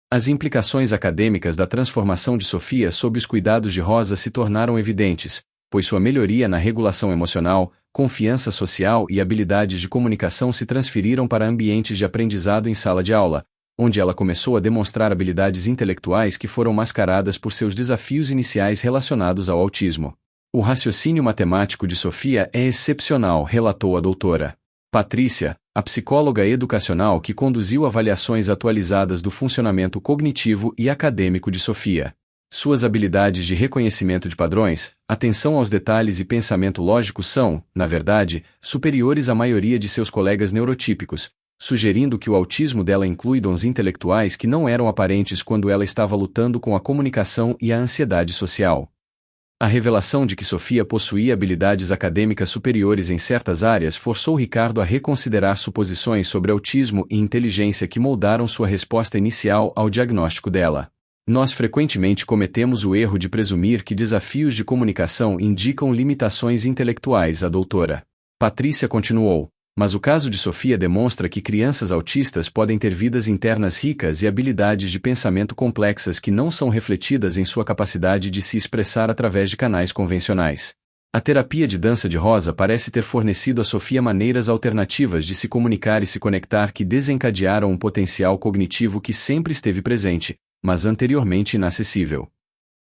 As implicações acadêmicas da transformação de Sofia sob os cuidados de Rosa se tornaram evidentes, pois sua melhoria na regulação emocional, confiança social e habilidades de comunicação se transferiram para ambientes de aprendizado em sala de aula, onde ela começou a demonstrar habilidades intelectuais que foram mascaradas por seus desafios iniciais relacionados ao autismo. O raciocínio matemático de Sofia é excepcional, relatou a doutora Patrícia, a psicóloga educacional que conduziu avaliações atualizadas do funcionamento cognitivo e acadêmico de Sofia. Suas habilidades de reconhecimento de padrões, atenção aos detalhes e pensamento lógico são, na verdade, superiores à maioria de seus colegas neurotípicos, sugerindo que o autismo dela inclui dons intelectuais que não eram aparentes quando ela estava lutando com a comunicação e a ansiedade social. A revelação de que Sofia possuía habilidades acadêmicas superiores em certas áreas forçou Ricardo a reconsiderar suposições sobre autismo e inteligência que moldaram sua resposta inicial ao diagnóstico dela. Nós frequentemente cometemos o erro de presumir que desafios de comunicação indicam limitações intelectuais, a doutora Patrícia continuou. Mas o caso de Sofia demonstra que crianças autistas podem ter vidas internas ricas e habilidades de pensamento complexas que não são refletidas em sua capacidade de se expressar através de canais convencionais. A terapia de dança de Rosa parece ter fornecido a Sofia maneiras alternativas de se comunicar e se conectar que desencadearam um potencial cognitivo que sempre esteve presente, mas anteriormente inacessível.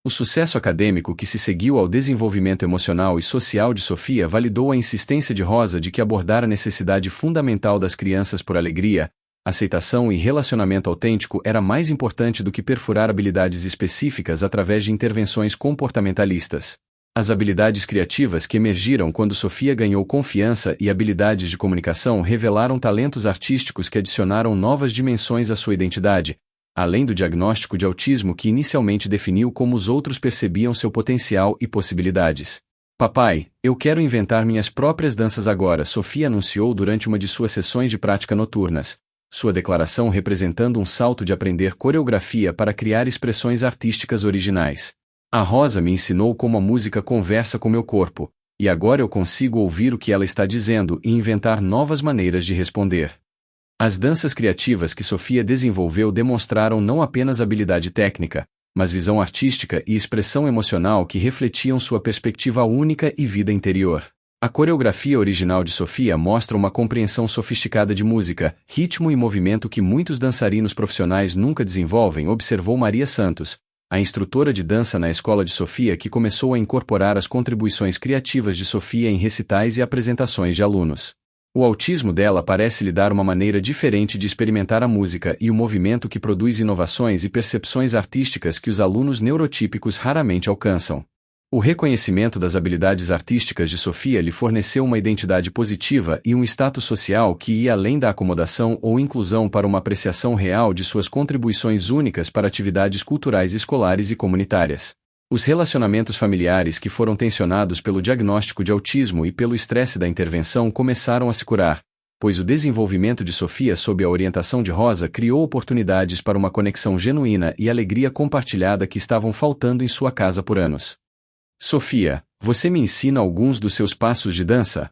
O sucesso acadêmico que se seguiu ao desenvolvimento emocional e social de Sofia validou a insistência de Rosa de que abordar a necessidade fundamental das crianças por alegria, aceitação e relacionamento autêntico era mais importante do que perfurar habilidades específicas através de intervenções comportamentalistas. As habilidades criativas que emergiram quando Sofia ganhou confiança e habilidades de comunicação revelaram talentos artísticos que adicionaram novas dimensões à sua identidade, além do diagnóstico de autismo que inicialmente definiu como os outros percebiam seu potencial e possibilidades. Papai, eu quero inventar minhas próprias danças agora, Sofia anunciou durante uma de suas sessões de prática noturnas, sua declaração representando um salto de aprender coreografia para criar expressões artísticas originais. A Rosa me ensinou como a música conversa com meu corpo, e agora eu consigo ouvir o que ela está dizendo e inventar novas maneiras de responder. As danças criativas que Sofia desenvolveu demonstraram não apenas habilidade técnica, mas visão artística e expressão emocional que refletiam sua perspectiva única e vida interior. A coreografia original de Sofia mostra uma compreensão sofisticada de música, ritmo e movimento que muitos dançarinos profissionais nunca desenvolvem, observou Maria Santos, a instrutora de dança na escola de Sofia que começou a incorporar as contribuições criativas de Sofia em recitais e apresentações de alunos. O autismo dela parece lhe dar uma maneira diferente de experimentar a música e o movimento que produz inovações e percepções artísticas que os alunos neurotípicos raramente alcançam. O reconhecimento das habilidades artísticas de Sofia lhe forneceu uma identidade positiva e um status social que ia além da acomodação ou inclusão para uma apreciação real de suas contribuições únicas para atividades culturais escolares e comunitárias. Os relacionamentos familiares que foram tensionados pelo diagnóstico de autismo e pelo estresse da intervenção começaram a se curar, pois o desenvolvimento de Sofia sob a orientação de Rosa criou oportunidades para uma conexão genuína e alegria compartilhada que estavam faltando em sua casa por anos. Sofia, você me ensina alguns dos seus passos de dança?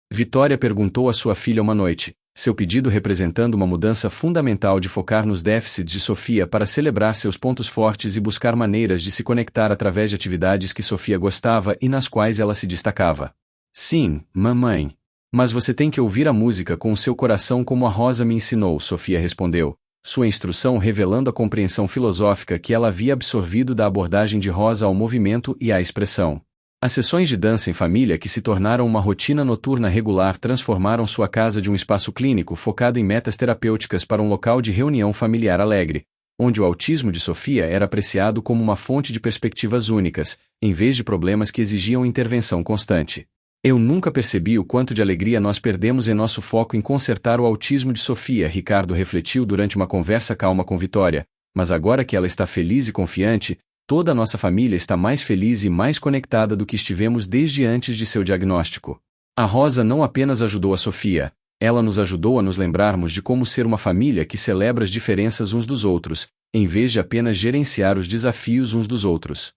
Vitória perguntou a sua filha uma noite, seu pedido representando uma mudança fundamental de focar nos déficits de Sofia para celebrar seus pontos fortes e buscar maneiras de se conectar através de atividades que Sofia gostava e nas quais ela se destacava. Sim, mamãe. Mas você tem que ouvir a música com o seu coração como a Rosa me ensinou, Sofia respondeu, sua instrução revelando a compreensão filosófica que ela havia absorvido da abordagem de Rosa ao movimento e à expressão. As sessões de dança em família que se tornaram uma rotina noturna regular transformaram sua casa de um espaço clínico focado em metas terapêuticas para um local de reunião familiar alegre, onde o autismo de Sofia era apreciado como uma fonte de perspectivas únicas, em vez de problemas que exigiam intervenção constante. Eu nunca percebi o quanto de alegria nós perdemos em nosso foco em consertar o autismo de Sofia, Ricardo refletiu durante uma conversa calma com Vitória, mas agora que ela está feliz e confiante, toda a nossa família está mais feliz e mais conectada do que estivemos desde antes de seu diagnóstico. A Rosa não apenas ajudou a Sofia, ela nos ajudou a nos lembrarmos de como ser uma família que celebra as diferenças uns dos outros, em vez de apenas gerenciar os desafios uns dos outros.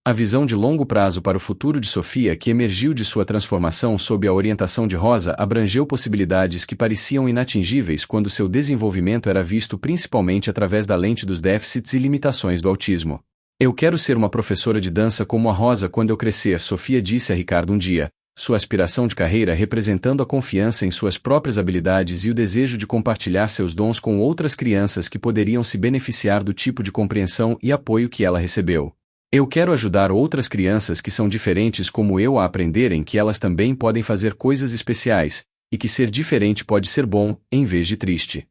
A visão de longo prazo para o futuro de Sofia que emergiu de sua transformação sob a orientação de Rosa abrangeu possibilidades que pareciam inatingíveis quando seu desenvolvimento era visto principalmente através da lente dos déficits e limitações do autismo. Eu quero ser uma professora de dança como a Rosa quando eu crescer, Sofia disse a Ricardo um dia, sua aspiração de carreira representando a confiança em suas próprias habilidades e o desejo de compartilhar seus dons com outras crianças que poderiam se beneficiar do tipo de compreensão e apoio que ela recebeu. Eu quero ajudar outras crianças que são diferentes como eu a aprenderem que elas também podem fazer coisas especiais, e que ser diferente pode ser bom, em vez de triste.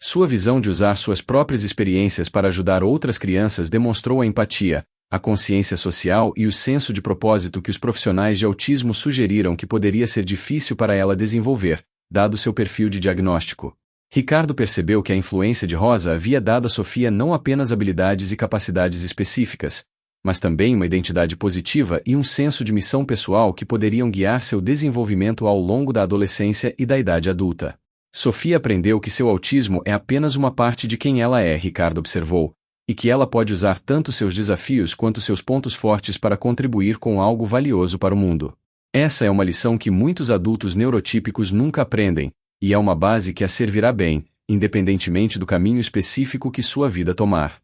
Sua visão de usar suas próprias experiências para ajudar outras crianças demonstrou a empatia, a consciência social e o senso de propósito que os profissionais de autismo sugeriram que poderia ser difícil para ela desenvolver, dado seu perfil de diagnóstico. Ricardo percebeu que a influência de Rosa havia dado a Sofia não apenas habilidades e capacidades específicas, mas também uma identidade positiva e um senso de missão pessoal que poderiam guiar seu desenvolvimento ao longo da adolescência e da idade adulta. Sofia aprendeu que seu autismo é apenas uma parte de quem ela é, Ricardo observou, e que ela pode usar tanto seus desafios quanto seus pontos fortes para contribuir com algo valioso para o mundo. Essa é uma lição que muitos adultos neurotípicos nunca aprendem, e é uma base que a servirá bem, independentemente do caminho específico que sua vida tomar.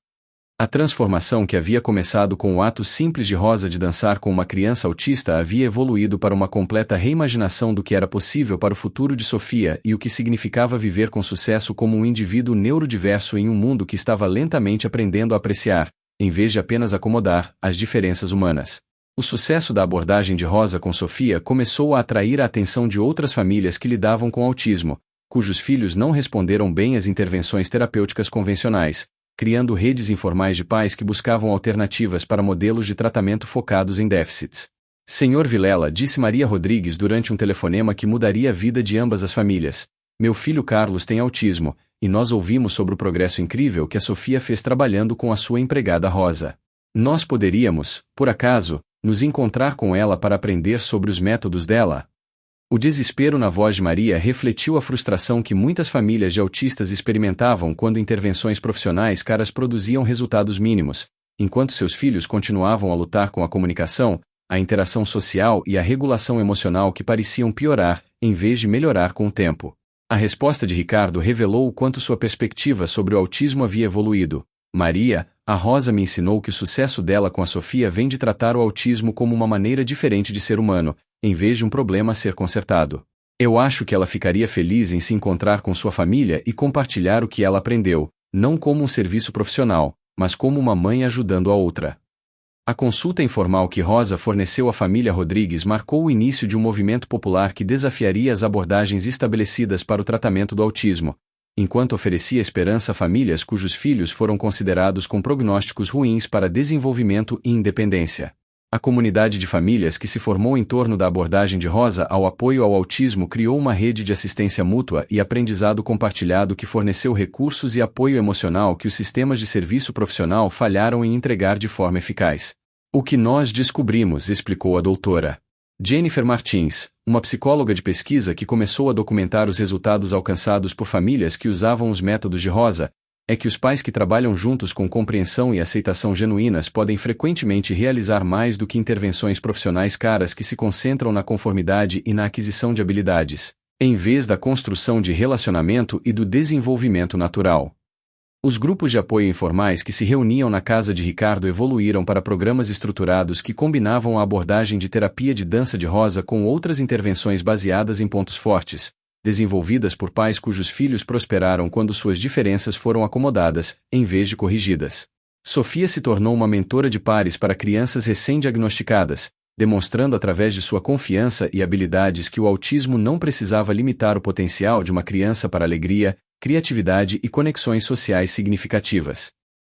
A transformação que havia começado com o ato simples de Rosa de dançar com uma criança autista havia evoluído para uma completa reimaginação do que era possível para o futuro de Sofia e o que significava viver com sucesso como um indivíduo neurodiverso em um mundo que estava lentamente aprendendo a apreciar, em vez de apenas acomodar, as diferenças humanas. O sucesso da abordagem de Rosa com Sofia começou a atrair a atenção de outras famílias que lidavam com autismo, cujos filhos não responderam bem às intervenções terapêuticas convencionais, criando redes informais de pais que buscavam alternativas para modelos de tratamento focados em déficits. Senhor Vilela, disse Maria Rodrigues durante um telefonema que mudaria a vida de ambas as famílias. Meu filho Carlos tem autismo, e nós ouvimos sobre o progresso incrível que a Sofia fez trabalhando com a sua empregada Rosa. Nós poderíamos, por acaso, nos encontrar com ela para aprender sobre os métodos dela? O desespero na voz de Maria refletiu a frustração que muitas famílias de autistas experimentavam quando intervenções profissionais caras produziam resultados mínimos, enquanto seus filhos continuavam a lutar com a comunicação, a interação social e a regulação emocional que pareciam piorar, em vez de melhorar com o tempo. A resposta de Ricardo revelou o quanto sua perspectiva sobre o autismo havia evoluído. Maria, a Rosa me ensinou que o sucesso dela com a Sofia vem de tratar o autismo como uma maneira diferente de ser humano, em vez de um problema a ser consertado. Eu acho que ela ficaria feliz em se encontrar com sua família e compartilhar o que ela aprendeu, não como um serviço profissional, mas como uma mãe ajudando a outra. A consulta informal que Rosa forneceu à família Rodrigues marcou o início de um movimento popular que desafiaria as abordagens estabelecidas para o tratamento do autismo, enquanto oferecia esperança a famílias cujos filhos foram considerados com prognósticos ruins para desenvolvimento e independência. A comunidade de famílias que se formou em torno da abordagem de Rosa ao apoio ao autismo criou uma rede de assistência mútua e aprendizado compartilhado que forneceu recursos e apoio emocional que os sistemas de serviço profissional falharam em entregar de forma eficaz. O que nós descobrimos, explicou a doutora Jennifer Martins, uma psicóloga de pesquisa que começou a documentar os resultados alcançados por famílias que usavam os métodos de Rosa, é que os pais que trabalham juntos com compreensão e aceitação genuínas podem frequentemente realizar mais do que intervenções profissionais caras que se concentram na conformidade e na aquisição de habilidades, em vez da construção de relacionamento e do desenvolvimento natural. Os grupos de apoio informais que se reuniam na casa de Ricardo evoluíram para programas estruturados que combinavam a abordagem de terapia de dança de Rosa com outras intervenções baseadas em pontos fortes, desenvolvidas por pais cujos filhos prosperaram quando suas diferenças foram acomodadas, em vez de corrigidas. Sofia se tornou uma mentora de pares para crianças recém-diagnosticadas, demonstrando através de sua confiança e habilidades que o autismo não precisava limitar o potencial de uma criança para alegria, criatividade e conexões sociais significativas.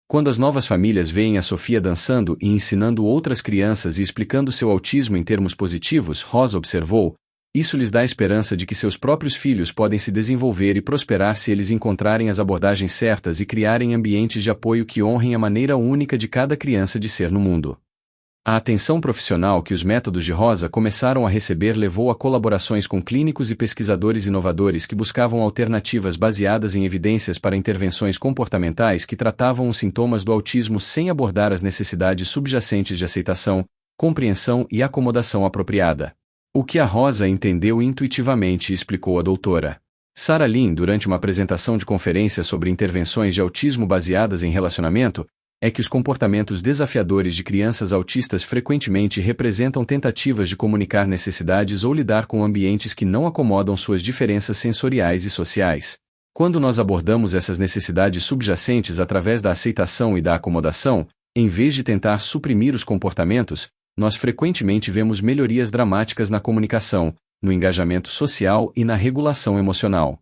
Quando as novas famílias veem a Sofia dançando e ensinando outras crianças e explicando seu autismo em termos positivos, Rosa observou, isso lhes dá a esperança de que seus próprios filhos podem se desenvolver e prosperar se eles encontrarem as abordagens certas e criarem ambientes de apoio que honrem a maneira única de cada criança de ser no mundo. A atenção profissional que os métodos de Rosa começaram a receber levou a colaborações com clínicos e pesquisadores inovadores que buscavam alternativas baseadas em evidências para intervenções comportamentais que tratavam os sintomas do autismo sem abordar as necessidades subjacentes de aceitação, compreensão e acomodação apropriada. O que a Rosa entendeu intuitivamente, explicou a doutora Sarah Lynn durante uma apresentação de conferência sobre intervenções de autismo baseadas em relacionamento, é que os comportamentos desafiadores de crianças autistas frequentemente representam tentativas de comunicar necessidades ou lidar com ambientes que não acomodam suas diferenças sensoriais e sociais. Quando nós abordamos essas necessidades subjacentes através da aceitação e da acomodação, em vez de tentar suprimir os comportamentos, nós frequentemente vemos melhorias dramáticas na comunicação, no engajamento social e na regulação emocional.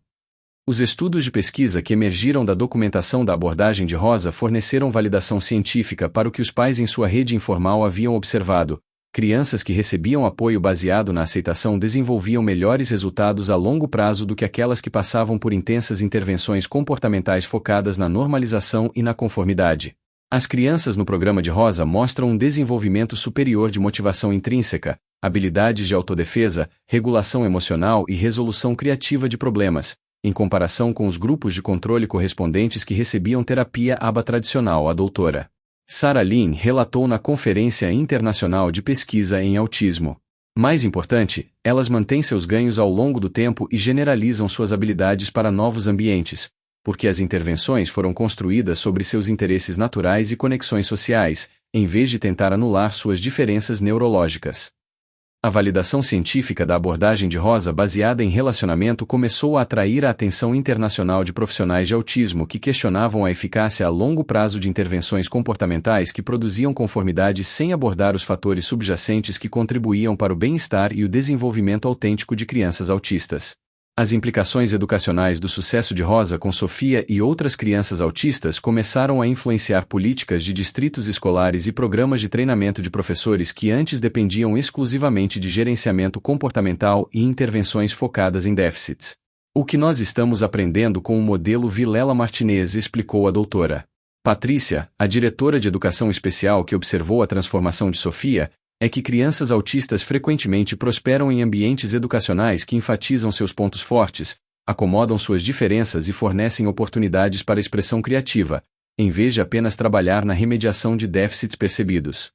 Os estudos de pesquisa que emergiram da documentação da abordagem de Rosa forneceram validação científica para o que os pais em sua rede informal haviam observado. Crianças que recebiam apoio baseado na aceitação desenvolviam melhores resultados a longo prazo do que aquelas que passavam por intensas intervenções comportamentais focadas na normalização e na conformidade. As crianças no programa de Rosa mostram um desenvolvimento superior de motivação intrínseca, habilidades de autodefesa, regulação emocional e resolução criativa de problemas, em comparação com os grupos de controle correspondentes que recebiam terapia ABA tradicional. A doutora Sarah Lynn relatou na Conferência Internacional de Pesquisa em Autismo. Mais importante, elas mantêm seus ganhos ao longo do tempo e generalizam suas habilidades para novos ambientes, porque as intervenções foram construídas sobre seus interesses naturais e conexões sociais, em vez de tentar anular suas diferenças neurológicas. A validação científica da abordagem de Rosa baseada em relacionamento começou a atrair a atenção internacional de profissionais de autismo que questionavam a eficácia a longo prazo de intervenções comportamentais que produziam conformidade sem abordar os fatores subjacentes que contribuíam para o bem-estar e o desenvolvimento autêntico de crianças autistas. As implicações educacionais do sucesso de Rosa com Sofia e outras crianças autistas começaram a influenciar políticas de distritos escolares e programas de treinamento de professores que antes dependiam exclusivamente de gerenciamento comportamental e intervenções focadas em déficits. O que nós estamos aprendendo com o modelo Vilela Martinez, explicou a doutora Patrícia, a diretora de educação especial que observou a transformação de Sofia, é que crianças autistas frequentemente prosperam em ambientes educacionais que enfatizam seus pontos fortes, acomodam suas diferenças e fornecem oportunidades para expressão criativa, em vez de apenas trabalhar na remediação de déficits percebidos.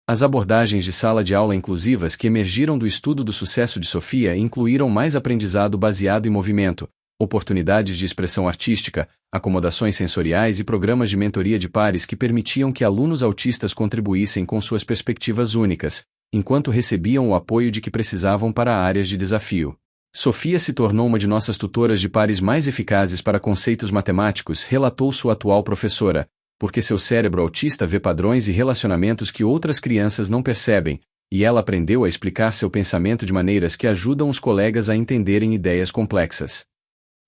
As abordagens de sala de aula inclusivas que emergiram do estudo do sucesso de Sofia incluíram mais aprendizado baseado em movimento, oportunidades de expressão artística, acomodações sensoriais e programas de mentoria de pares que permitiam que alunos autistas contribuíssem com suas perspectivas únicas, enquanto recebiam o apoio de que precisavam para áreas de desafio. Sofia se tornou uma de nossas tutoras de pares mais eficazes para conceitos matemáticos, relatou sua atual professora, porque seu cérebro autista vê padrões e relacionamentos que outras crianças não percebem, e ela aprendeu a explicar seu pensamento de maneiras que ajudam os colegas a entenderem ideias complexas.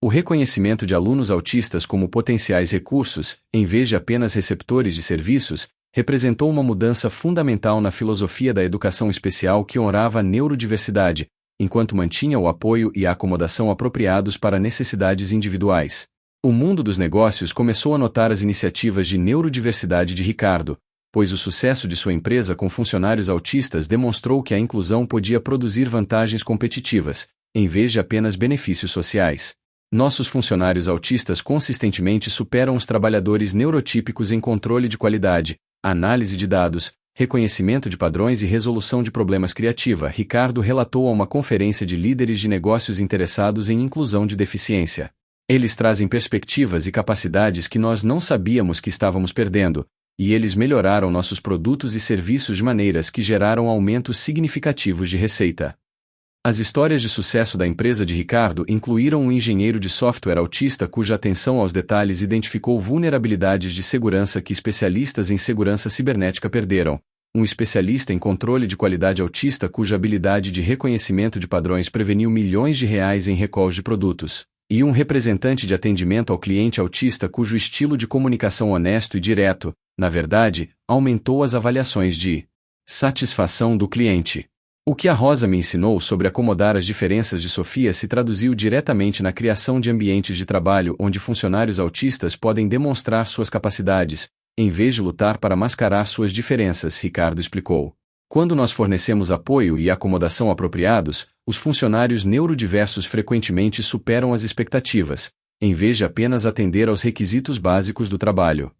O reconhecimento de alunos autistas como potenciais recursos, em vez de apenas receptores de serviços, representou uma mudança fundamental na filosofia da educação especial que honrava a neurodiversidade, enquanto mantinha o apoio e a acomodação apropriados para necessidades individuais. O mundo dos negócios começou a notar as iniciativas de neurodiversidade de Ricardo, pois o sucesso de sua empresa com funcionários autistas demonstrou que a inclusão podia produzir vantagens competitivas, em vez de apenas benefícios sociais. Nossos funcionários autistas consistentemente superam os trabalhadores neurotípicos em controle de qualidade, análise de dados, reconhecimento de padrões e resolução de problemas criativa. Ricardo relatou a uma conferência de líderes de negócios interessados em inclusão de deficiência. Eles trazem perspectivas e capacidades que nós não sabíamos que estávamos perdendo, e eles melhoraram nossos produtos e serviços de maneiras que geraram aumentos significativos de receita. As histórias de sucesso da empresa de Ricardo incluíram um engenheiro de software autista cuja atenção aos detalhes identificou vulnerabilidades de segurança que especialistas em segurança cibernética perderam, um especialista em controle de qualidade autista cuja habilidade de reconhecimento de padrões preveniu milhões de reais em recalls de produtos, e um representante de atendimento ao cliente autista cujo estilo de comunicação honesto e direto, na verdade, aumentou as avaliações de satisfação do cliente. O que a Rosa me ensinou sobre acomodar as diferenças de Sofia se traduziu diretamente na criação de ambientes de trabalho onde funcionários autistas podem demonstrar suas capacidades, em vez de lutar para mascarar suas diferenças, Ricardo explicou. Quando nós fornecemos apoio e acomodação apropriados, os funcionários neurodiversos frequentemente superam as expectativas, em vez de apenas atender aos requisitos básicos do trabalho.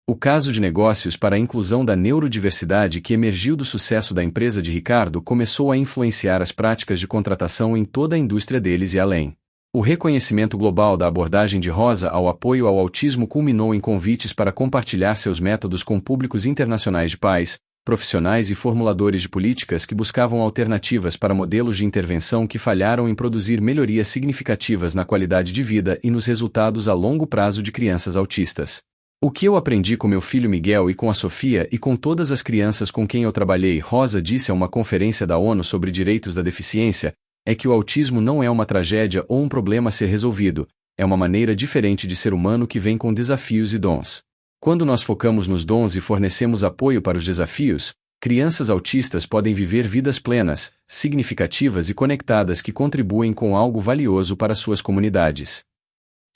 O caso de negócios para a inclusão da neurodiversidade que emergiu do sucesso da empresa de Ricardo começou a influenciar as práticas de contratação em toda a indústria deles e além. O reconhecimento global da abordagem de Rosa ao apoio ao autismo culminou em convites para compartilhar seus métodos com públicos internacionais de pais, profissionais e formuladores de políticas que buscavam alternativas para modelos de intervenção que falharam em produzir melhorias significativas na qualidade de vida e nos resultados a longo prazo de crianças autistas. O que eu aprendi com meu filho Miguel e com a Sofia e com todas as crianças com quem eu trabalhei, Rosa disse a uma conferência da ONU sobre direitos da deficiência, é que o autismo não é uma tragédia ou um problema a ser resolvido, é uma maneira diferente de ser humano que vem com desafios e dons. Quando nós focamos nos dons e fornecemos apoio para os desafios, crianças autistas podem viver vidas plenas, significativas e conectadas que contribuem com algo valioso para suas comunidades.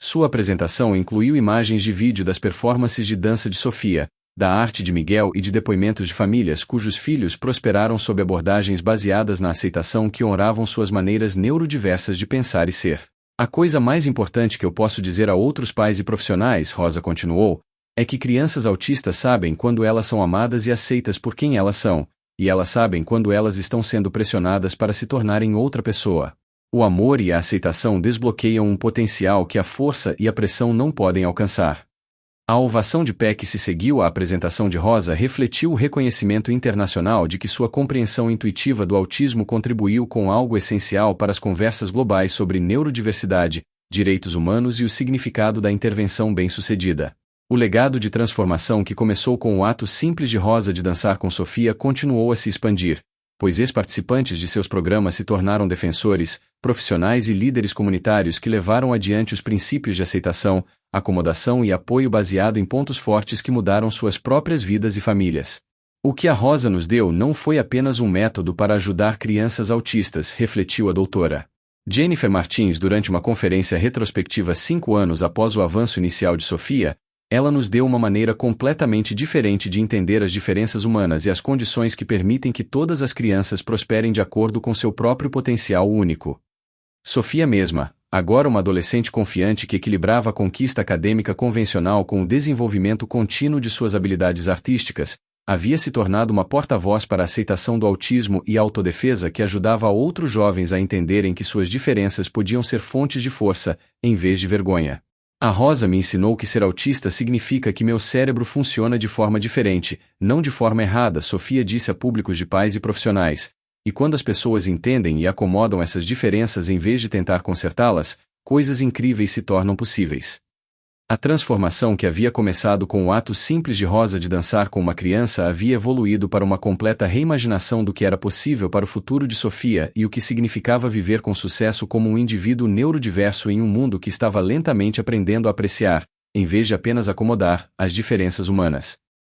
Sua apresentação incluiu imagens de vídeo das performances de dança de Sofia, da arte de Miguel e de depoimentos de famílias cujos filhos prosperaram sob abordagens baseadas na aceitação que honravam suas maneiras neurodiversas de pensar e ser. A coisa mais importante que eu posso dizer a outros pais e profissionais, Rosa continuou, é que crianças autistas sabem quando elas são amadas e aceitas por quem elas são, e elas sabem quando elas estão sendo pressionadas para se tornarem outra pessoa. O amor e a aceitação desbloqueiam um potencial que a força e a pressão não podem alcançar. A ovação de pé que se seguiu à apresentação de Rosa refletiu o reconhecimento internacional de que sua compreensão intuitiva do autismo contribuiu com algo essencial para as conversas globais sobre neurodiversidade, direitos humanos e o significado da intervenção bem-sucedida. O legado de transformação que começou com o ato simples de Rosa de dançar com Sofia continuou a se expandir, pois ex-participantes de seus programas se tornaram defensores, profissionais e líderes comunitários que levaram adiante os princípios de aceitação, acomodação e apoio baseado em pontos fortes que mudaram suas próprias vidas e famílias. O que a Rosa nos deu não foi apenas um método para ajudar crianças autistas, refletiu a doutora Jennifer Martins durante uma conferência retrospectiva 5 anos após o avanço inicial de Sofia. Ela nos deu uma maneira completamente diferente de entender as diferenças humanas e as condições que permitem que todas as crianças prosperem de acordo com seu próprio potencial único. Sofia mesma, agora uma adolescente confiante que equilibrava a conquista acadêmica convencional com o desenvolvimento contínuo de suas habilidades artísticas, havia se tornado uma porta-voz para a aceitação do autismo e a autodefesa que ajudava outros jovens a entenderem que suas diferenças podiam ser fontes de força, em vez de vergonha. A Rosa me ensinou que ser autista significa que meu cérebro funciona de forma diferente, não de forma errada, Sofia disse a públicos de pais e profissionais. E quando as pessoas entendem e acomodam essas diferenças em vez de tentar consertá-las, coisas incríveis se tornam possíveis. A transformação que havia começado com o ato simples de Rosa de dançar com uma criança havia evoluído para uma completa reimaginação do que era possível para o futuro de Sofia e o que significava viver com sucesso como um indivíduo neurodiverso em um mundo que estava lentamente aprendendo a apreciar, em vez de apenas acomodar, as diferenças humanas.